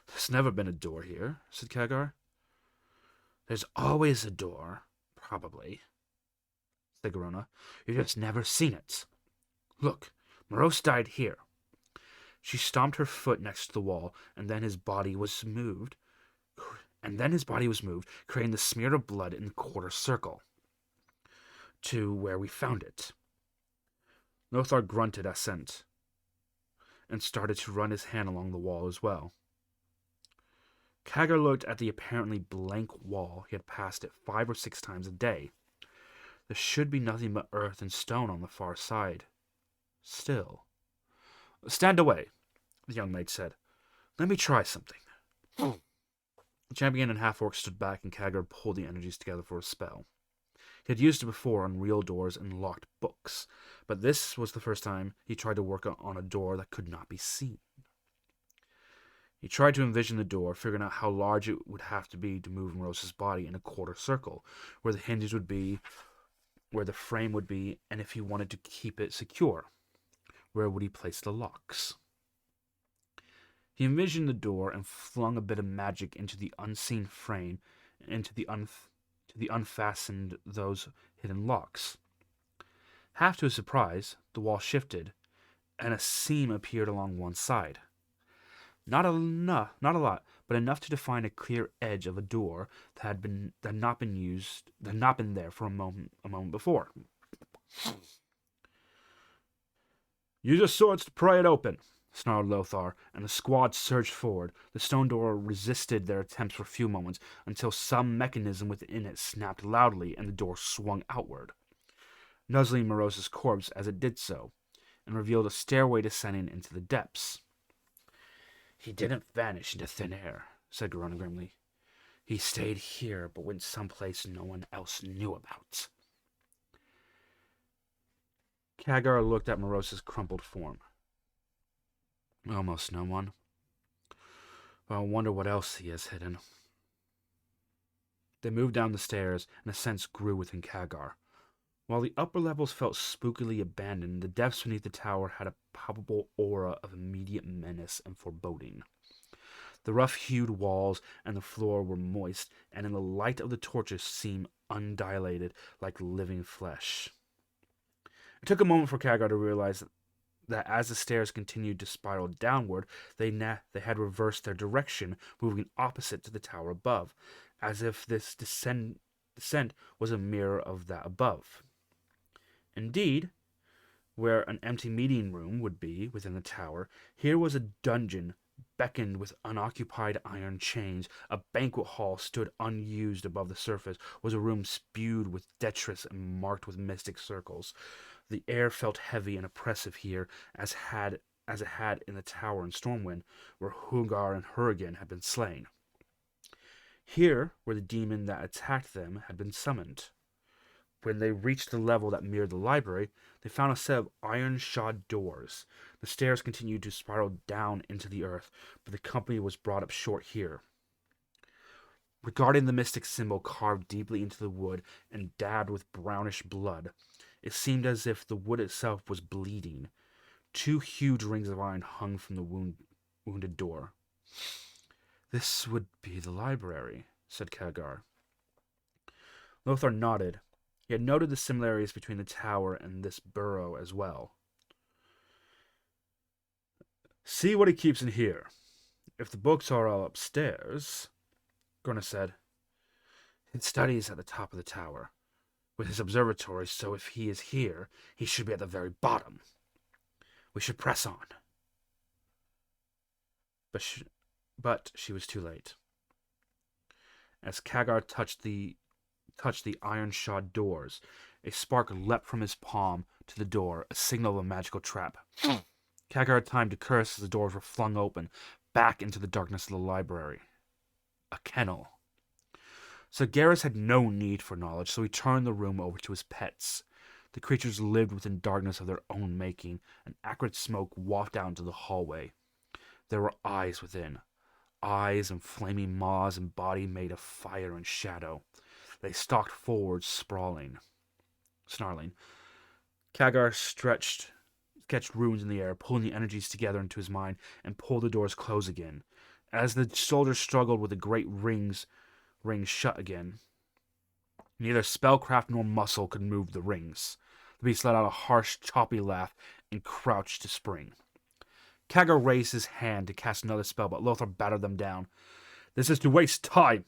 There's never been a door here, said Kagar. There's always a door, probably, said Garona. You've just never seen it. Look, Morose died here. She stomped her foot next to the wall, and then his body was moved, creating the smear of blood in the quarter circle to where we found it. Lothar grunted assent and started to run his hand along the wall as well. Kagar looked at the apparently blank wall he had passed it 5 or 6 times a day. There should be nothing but earth and stone on the far side. Still. Stand away, the young maid said. Let me try something. The champion and half-orc stood back, and Kagar pulled the energies together for a spell. He had used it before on real doors and locked books, but this was the first time he tried to work on a door that could not be seen. He tried to envision the door, figuring out how large it would have to be to move Morose's body in a quarter circle, where the hinges would be, where the frame would be, and if he wanted to keep it secure, where would he place the locks? He envisioned the door and flung a bit of magic into the unseen frame and to the unfastened those hidden locks. Half to his surprise, the wall shifted, and a seam appeared along one side. Not a lot, but enough to define a clear edge of a door that had not been there for a moment before. Use your swords to pry it open, snarled Lothar, and the squad surged forward. The stone door resisted their attempts for a few moments, until some mechanism within it snapped loudly and the door swung outward, nuzzling Morose's corpse as it did so, and revealed a stairway descending into the depths. He didn't vanish into thin air, said Garona grimly. He stayed here, but went someplace no one else knew about. Kagar looked at Morose's crumpled form. Almost no one. Well, I wonder what else he has hidden. They moved down the stairs, and a sense grew within Kagar. While the upper levels felt spookily abandoned, the depths beneath the tower had a palpable aura of immediate menace and foreboding. The rough-hewed walls and the floor were moist, and in the light of the torches seemed undilated like living flesh. It took a moment for Kagar to realize that as the stairs continued to spiral downward, they had reversed their direction, moving opposite to the tower above, as if this descent was a mirror of that above. Indeed, where an empty meeting room would be within the tower, here was a dungeon beckoned with unoccupied iron chains. A banquet hall stood unused above the surface, was a room spewed with detritus and marked with mystic circles. The air felt heavy and oppressive here, as it had in the tower in Stormwind, where Hungar and Hurrigan had been slain. Here, where the demon that attacked them had been summoned. When they reached the level that mirrored the library, they found a set of iron-shod doors. The stairs continued to spiral down into the earth, but the company was brought up short here. Regarding the mystic symbol carved deeply into the wood and dabbed with brownish blood, it seemed as if the wood itself was bleeding. 2 huge rings of iron hung from the wounded door. This would be the library, said Kagar. Lothar nodded. He had noted the similarities between the tower and this burrow as well. See what he keeps in here. If the books are all upstairs, Grunna said. His study is at the top of the tower, with his observatory, so if he is here, he should be at the very bottom. We should press on. But she was too late. As Kagar touched the iron-shod doors, a spark leapt from his palm to the door, a signal of a magical trap. Kagar had time to curse as the doors were flung open, back into the darkness of the library. A kennel. So Garrus had no need for knowledge, so he turned the room over to his pets. The creatures lived within darkness of their own making. An acrid smoke wafted out into the hallway. There were eyes within. Eyes and flaming maws and body made of fire and shadow. They stalked forward, snarling. Khadgar sketched runes in the air, pulling the energies together into his mind, and pulled the doors close again. As the soldiers struggled with the great rings shut again, neither spellcraft nor muscle could move the rings. The beast let out a harsh, choppy laugh and crouched to spring. Khadgar raised his hand to cast another spell, but Lothar battered them down. "This is to waste time.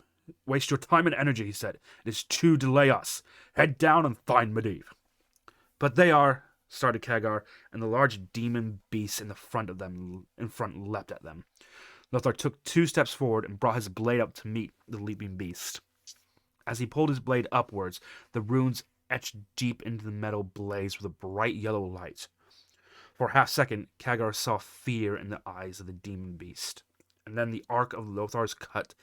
Waste your time and energy," he said. "It is to delay us. Head down and find Medivh." "But they are," started Khadgar, and the large demon beast in front leapt at them. Lothar took 2 steps forward and brought his blade up to meet the leaping beast. As he pulled his blade upwards, the runes etched deep into the metal blaze with a bright yellow light. For a half-second, Khadgar saw fear in the eyes of the demon beast, and then the arc of Lothar's cut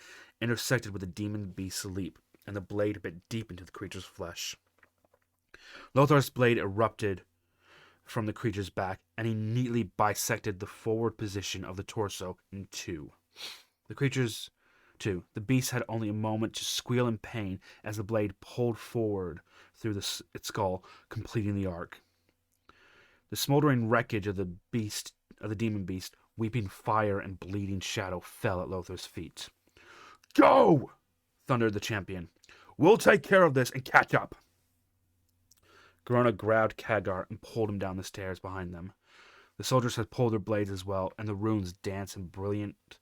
intersected with the demon beast's leap, and the blade bit deep into the creature's flesh. Lothar's blade erupted from the creature's back, and he neatly bisected the forward position of the torso in 2. The beast had only a moment to squeal in pain as the blade pulled forward through its skull, completing the arc. The smoldering wreckage of the demon beast, weeping fire and bleeding shadow, fell at Lothar's feet. "Go!" thundered the champion. "We'll take care of this and catch up." Garona grabbed Khadgar and pulled him down the stairs behind them. The soldiers had pulled their blades as well, and the runes danced in brilliant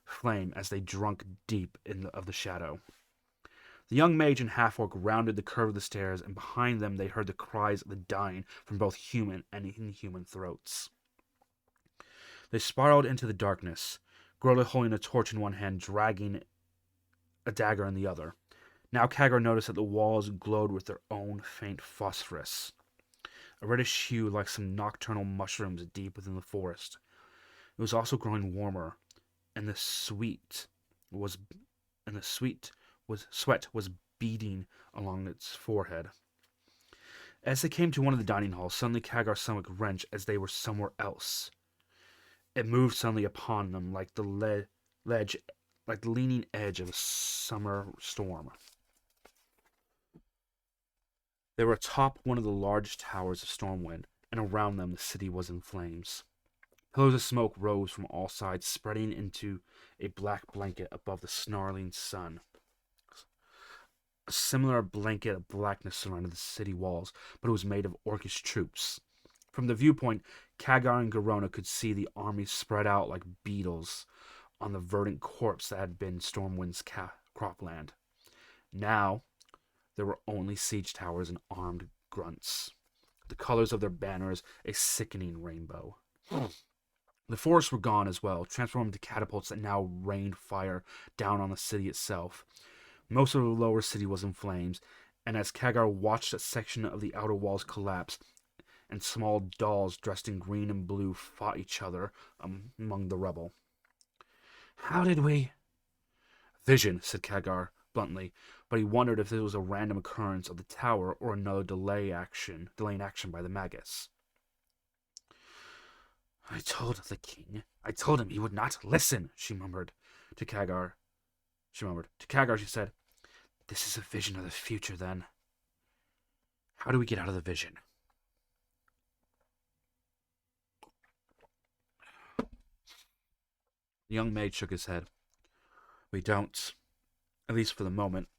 flame as they drunk deep of the shadow. The young mage and half-orc rounded the curve of the stairs, and behind them they heard the cries of the dying from both human and inhuman throats. They spiraled into the darkness, Grota holding a torch in one hand, dragging a dagger in the other. Now Khadgar noticed that the walls glowed with their own faint phosphorus, a reddish hue like some nocturnal mushrooms deep within the forest. It was also growing warmer, and the sweat was beading along its forehead. As they came to one of the dining halls, suddenly Khadgar's stomach wrenched as they were somewhere else. It moved suddenly upon them like the leaning edge of a summer storm. They were atop one of the largest towers of Stormwind, and around them the city was in flames. Pillars of smoke rose from all sides, spreading into a black blanket above the snarling sun. A similar blanket of blackness surrounded the city walls, but it was made of Orcish troops. From the viewpoint, Khadgar and Garona could see the army spread out like beetles on the verdant corpse that had been Stormwind's cropland. Now, there were only siege towers and armed grunts. The colors of their banners a sickening rainbow. The forests were gone as well, transformed into catapults that now rained fire down on the city itself. Most of the lower city was in flames, and as Khadgar watched a section of the outer walls collapse, and small dolls dressed in green and blue fought each other among the rubble. "How did we—" "Vision," said Khadgar bluntly, but he wondered if this was a random occurrence of the tower or another delaying action by the Magus. I told the king. I told him he would not listen," she murmured. To Khadgar, she said, "This is a vision of the future, then. How do we get out of the vision?" The young maid shook his head. "We don't. At least for the moment.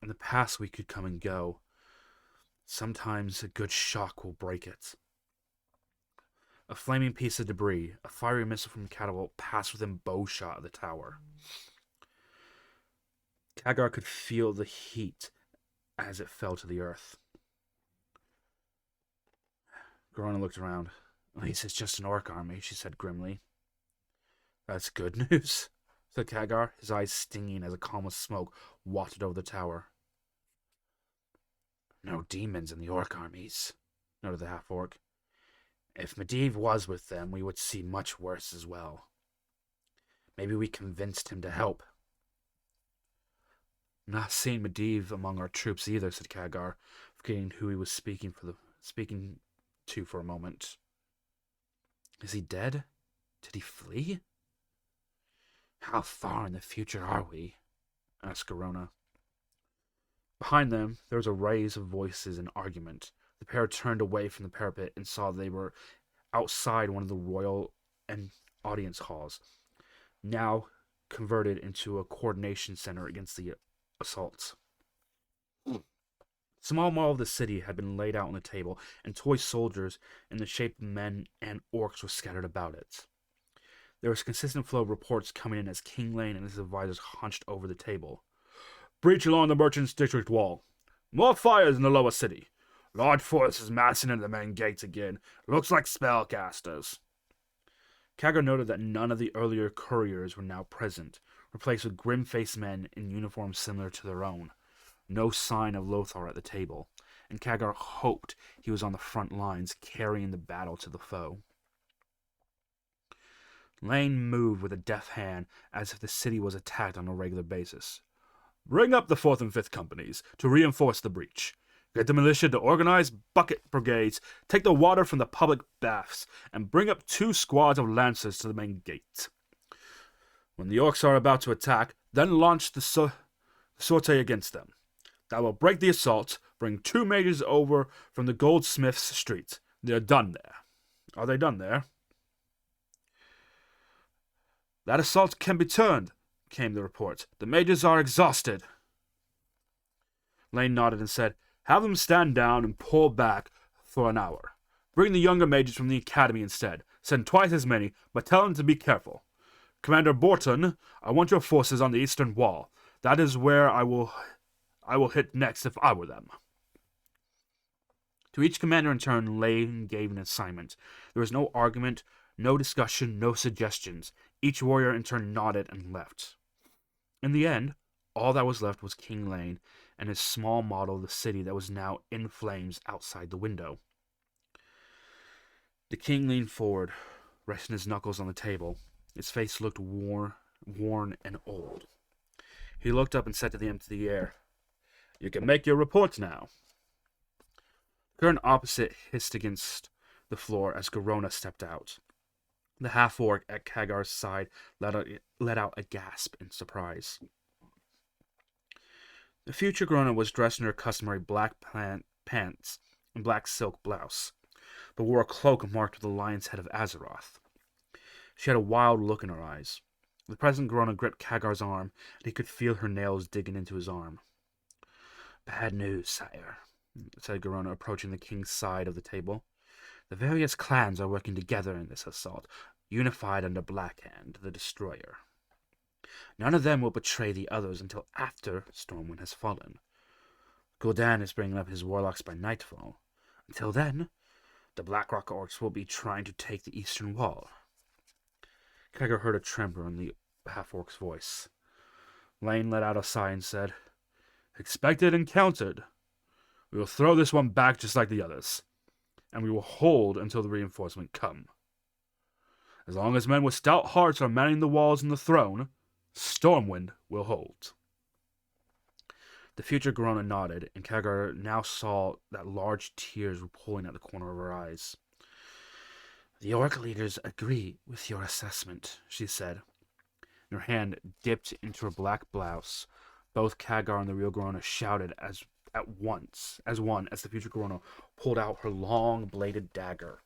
In the past we could come and go. Sometimes a good shock will break it." A flaming piece of debris, a fiery missile from a catapult, passed within bowshot of the tower. Khadgar could feel the heat as it fell to the earth. Garona looked around. "At least it's just an orc army," she said grimly. "That's good news," said Khadgar, his eyes stinging as a column of smoke wafted over the tower. "No demons in the orc armies," noted the half-orc. "If Medivh was with them, we would see much worse as well. Maybe we convinced him to help." "Not seeing Medivh among our troops either," said Khadgar, forgetting who he was speaking to for a moment. "Is he dead? Did he flee?" "How far in the future are we?" asked Garona. Behind them, there was a raise of voices in argument. The pair turned away from the parapet and saw they were outside one of the royal and audience halls, now converted into a coordination center against the assaults. A small mall of the city had been laid out on the table, and toy soldiers in the shape of men and orcs were scattered about it. There was a consistent flow of reports coming in as King Lane and his advisors hunched over the table. Breach along the Merchants District wall. More fires in the lower city. Large forces massing into the main gates again. Looks like spellcasters. Kaggar noted that none of the earlier couriers were now present, replaced with grim-faced men in uniforms similar to their own. No sign of Lothar at the table, and Kaggar hoped he was on the front lines, carrying the battle to the foe. Lane moved with a deft hand, as if the city was attacked on a regular basis. Bring up the 4th and 5th companies to reinforce the breach. Get the militia to organize bucket brigades, take the water from the public baths, and bring up 2 squads of lancers to the main gate. When the orcs are about to attack, then launch the sortie against them. That will break the assault, bring 2 mages over from the Goldsmiths' street. They're done there. Are they done there? That assault can be turned, came the report. The mages are exhausted. Lane nodded and said, have them stand down and pull back for an hour. Bring the younger mages from the academy instead. Send twice as many, but tell them to be careful. Commander Borton, I want your forces on the eastern wall. That is where I will hit next if I were them. To each commander in turn, Lane gave an assignment. There was no argument, no discussion, no suggestions. Each warrior in turn nodded and left. In the end, all that was left was King Lane and his small model of the city that was now in flames outside the window. The king leaned forward, resting his knuckles on the table. His face looked worn and old. He looked up and said to the empty air, You can make your reports now. The curtain opposite hissed against the floor as Garona stepped out. The half-orc at Kaggar's side let out a gasp in surprise. The future Garona was dressed in her customary black pants and black silk blouse, but wore a cloak marked with the lion's head of Azeroth. She had a wild look in her eyes. The present Garona gripped Kaggar's arm, and he could feel her nails digging into his arm. Bad news, sire, said Garona, approaching the king's side of the table. The various clans are working together in this assault, unified under Blackhand, the Destroyer. None of them will betray the others until after Stormwind has fallen. Gul'dan is bringing up his warlocks by nightfall. Until then, the Blackrock Orcs will be trying to take the eastern wall. Kaggar heard a tremor in the half-orc's voice. Lane let out a sigh and said, Expected and counted. We will throw this one back just like the others, and we will hold until the reinforcement come. As long as men with stout hearts are manning the walls and the throne, Stormwind will hold. The future Garona nodded, and Kaggar now saw that large tears were pooling at the corner of her eyes. The orc leaders agree with your assessment, she said. And her hand dipped into her black blouse. Both Kaggar and the real Garona shouted as one as the future Garona pulled out her long bladed dagger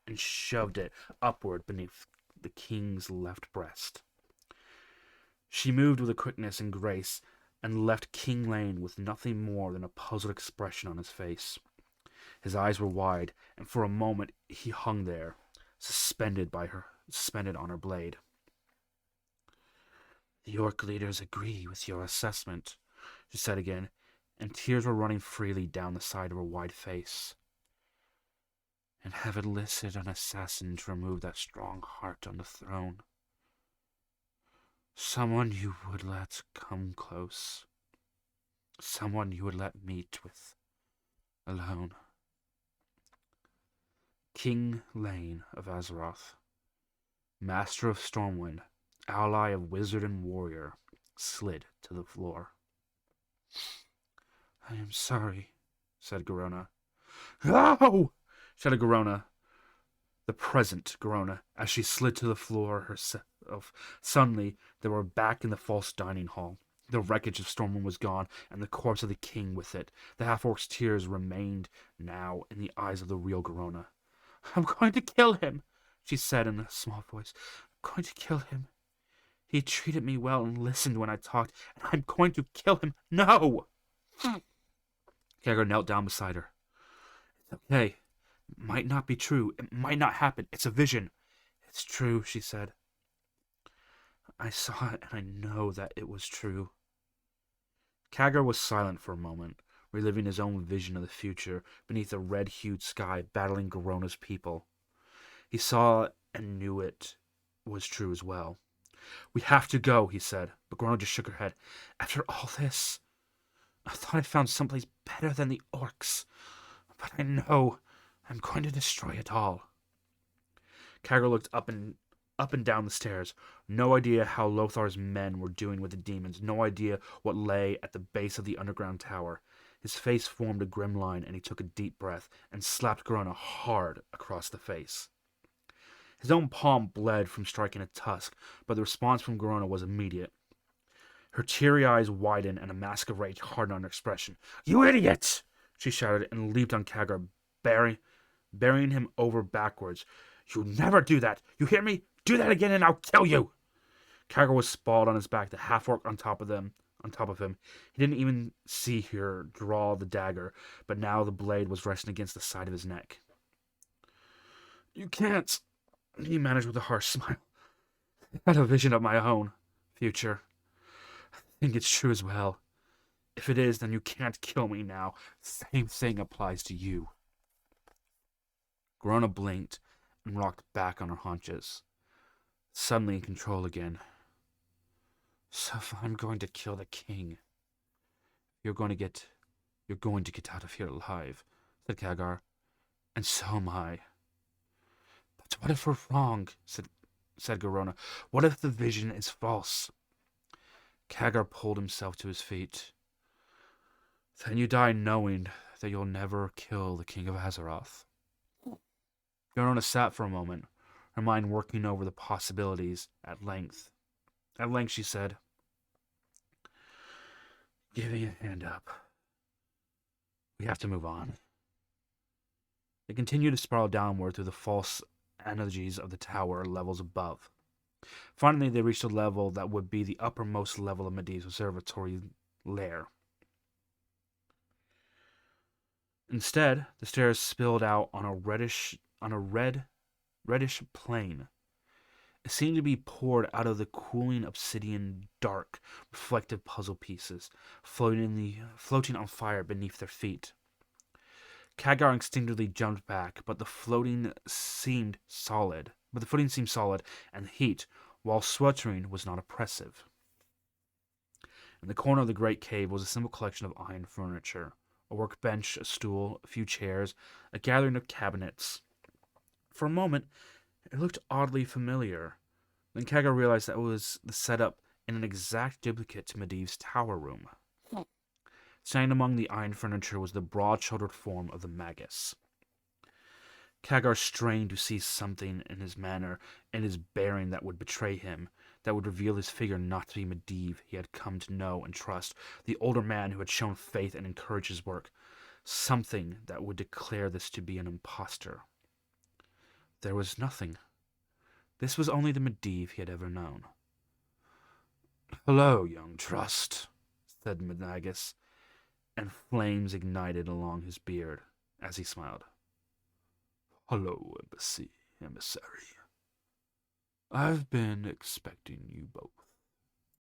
and shoved it upward beneath the king's left breast. She moved with a quickness and grace and left King Lane with nothing more than a puzzled expression on his face. His eyes were wide, and for a moment he hung there, suspended on her blade. The orc leaders agree with your assessment, she said again, and tears were running freely down the side of her wide face. And have enlisted an assassin to remove that strong heart on the throne. Someone you would let come close. Someone you would let meet with alone. King Lane of Azeroth, master of Stormwind, ally of wizard and warrior, slid to the floor. I am sorry, said Garona. No! Shouted Garona, the present Garona, as she slid to the floor herself. Suddenly, they were back in the false dining hall. The wreckage of Stormwind was gone, and the corpse of the king with it. The half-orc's tears remained now in the eyes of the real Garona. "I'm going to kill him," she said in a small voice. "I'm going to kill him. He treated me well and listened when I talked, and I'm going to kill him. No!" Kagar knelt down beside her. "It's okay. It might not be true. It might not happen. It's a vision." "It's true," she said. "I saw it, and I know that it was true." Kagar was silent for a moment, reliving his own vision of the future beneath a red-hued sky battling Garona's people. He saw it and knew it was true as well. "We have to go," he said, but Garona just shook her head. "After all this, I thought I found someplace better than the orcs, but I know I'm going to destroy it all." Kagar looked up and down the stairs. No idea how Lothar's men were doing with the demons, no idea what lay at the base of the underground tower. His face formed a grim line, and he took a deep breath and slapped Garona hard across the face. His own palm bled from striking a tusk, but the response from Garona was immediate. Her teary eyes widened, and a mask of rage hardened on her expression. "You idiot!" she shouted, and leaped on Kagar, burying him over backwards. "You never do that! You hear me? Do that again, and I'll kill you!" Kagar was sprawled on his back, the half-orc on top of him. He didn't even see her draw the dagger, but now the blade was resting against the side of his neck. "You can't," he managed with a harsh smile. "I had a vision of my own future. I think it's true as well. If it is, then you can't kill me now. Same thing applies to you." Garona blinked and rocked back on her haunches, suddenly in control again. "So if I'm going to kill the king, you're going to get out of here alive," said Kagar. "And so am I." "But what if we're wrong?" said Garona. "What if the vision is false?" Kagar pulled himself to his feet. "Then you die knowing that you'll never kill the king of Azeroth." Garona sat for a moment, her mind working over the possibilities at length. At length she said, "Give me a hand up. We have to move on." They continued to spiral downward through the false energies of the tower levels above. Finally, they reached a level that would be the uppermost level of Medivh's observatory lair. Instead, the stairs spilled out on a reddish plain. It seemed to be poured out of the cooling obsidian, dark, reflective puzzle pieces, floating on fire beneath their feet. Kagar instinctively jumped back, but the footing seemed solid, and the heat, while sweltering, was not oppressive. In the corner of the great cave was a simple collection of iron furniture: a workbench, a stool, a few chairs, a gathering of cabinets. For a moment, it looked oddly familiar. Then Kagar realized that it was the setup in an exact duplicate to Medivh's tower room. Standing among the iron furniture was the broad-shouldered form of the Magus. Kagar strained to see something in his manner and his bearing that would betray him, that would reveal his figure not to be Medivh he had come to know and trust, the older man who had shown faith and encouraged his work. Something that would declare this to be an impostor. There was nothing. This was only the Medivh he had ever known. "Hello, young trust," said Magus, and flames ignited along his beard as he smiled. "Hello, emissary. I've been expecting you both."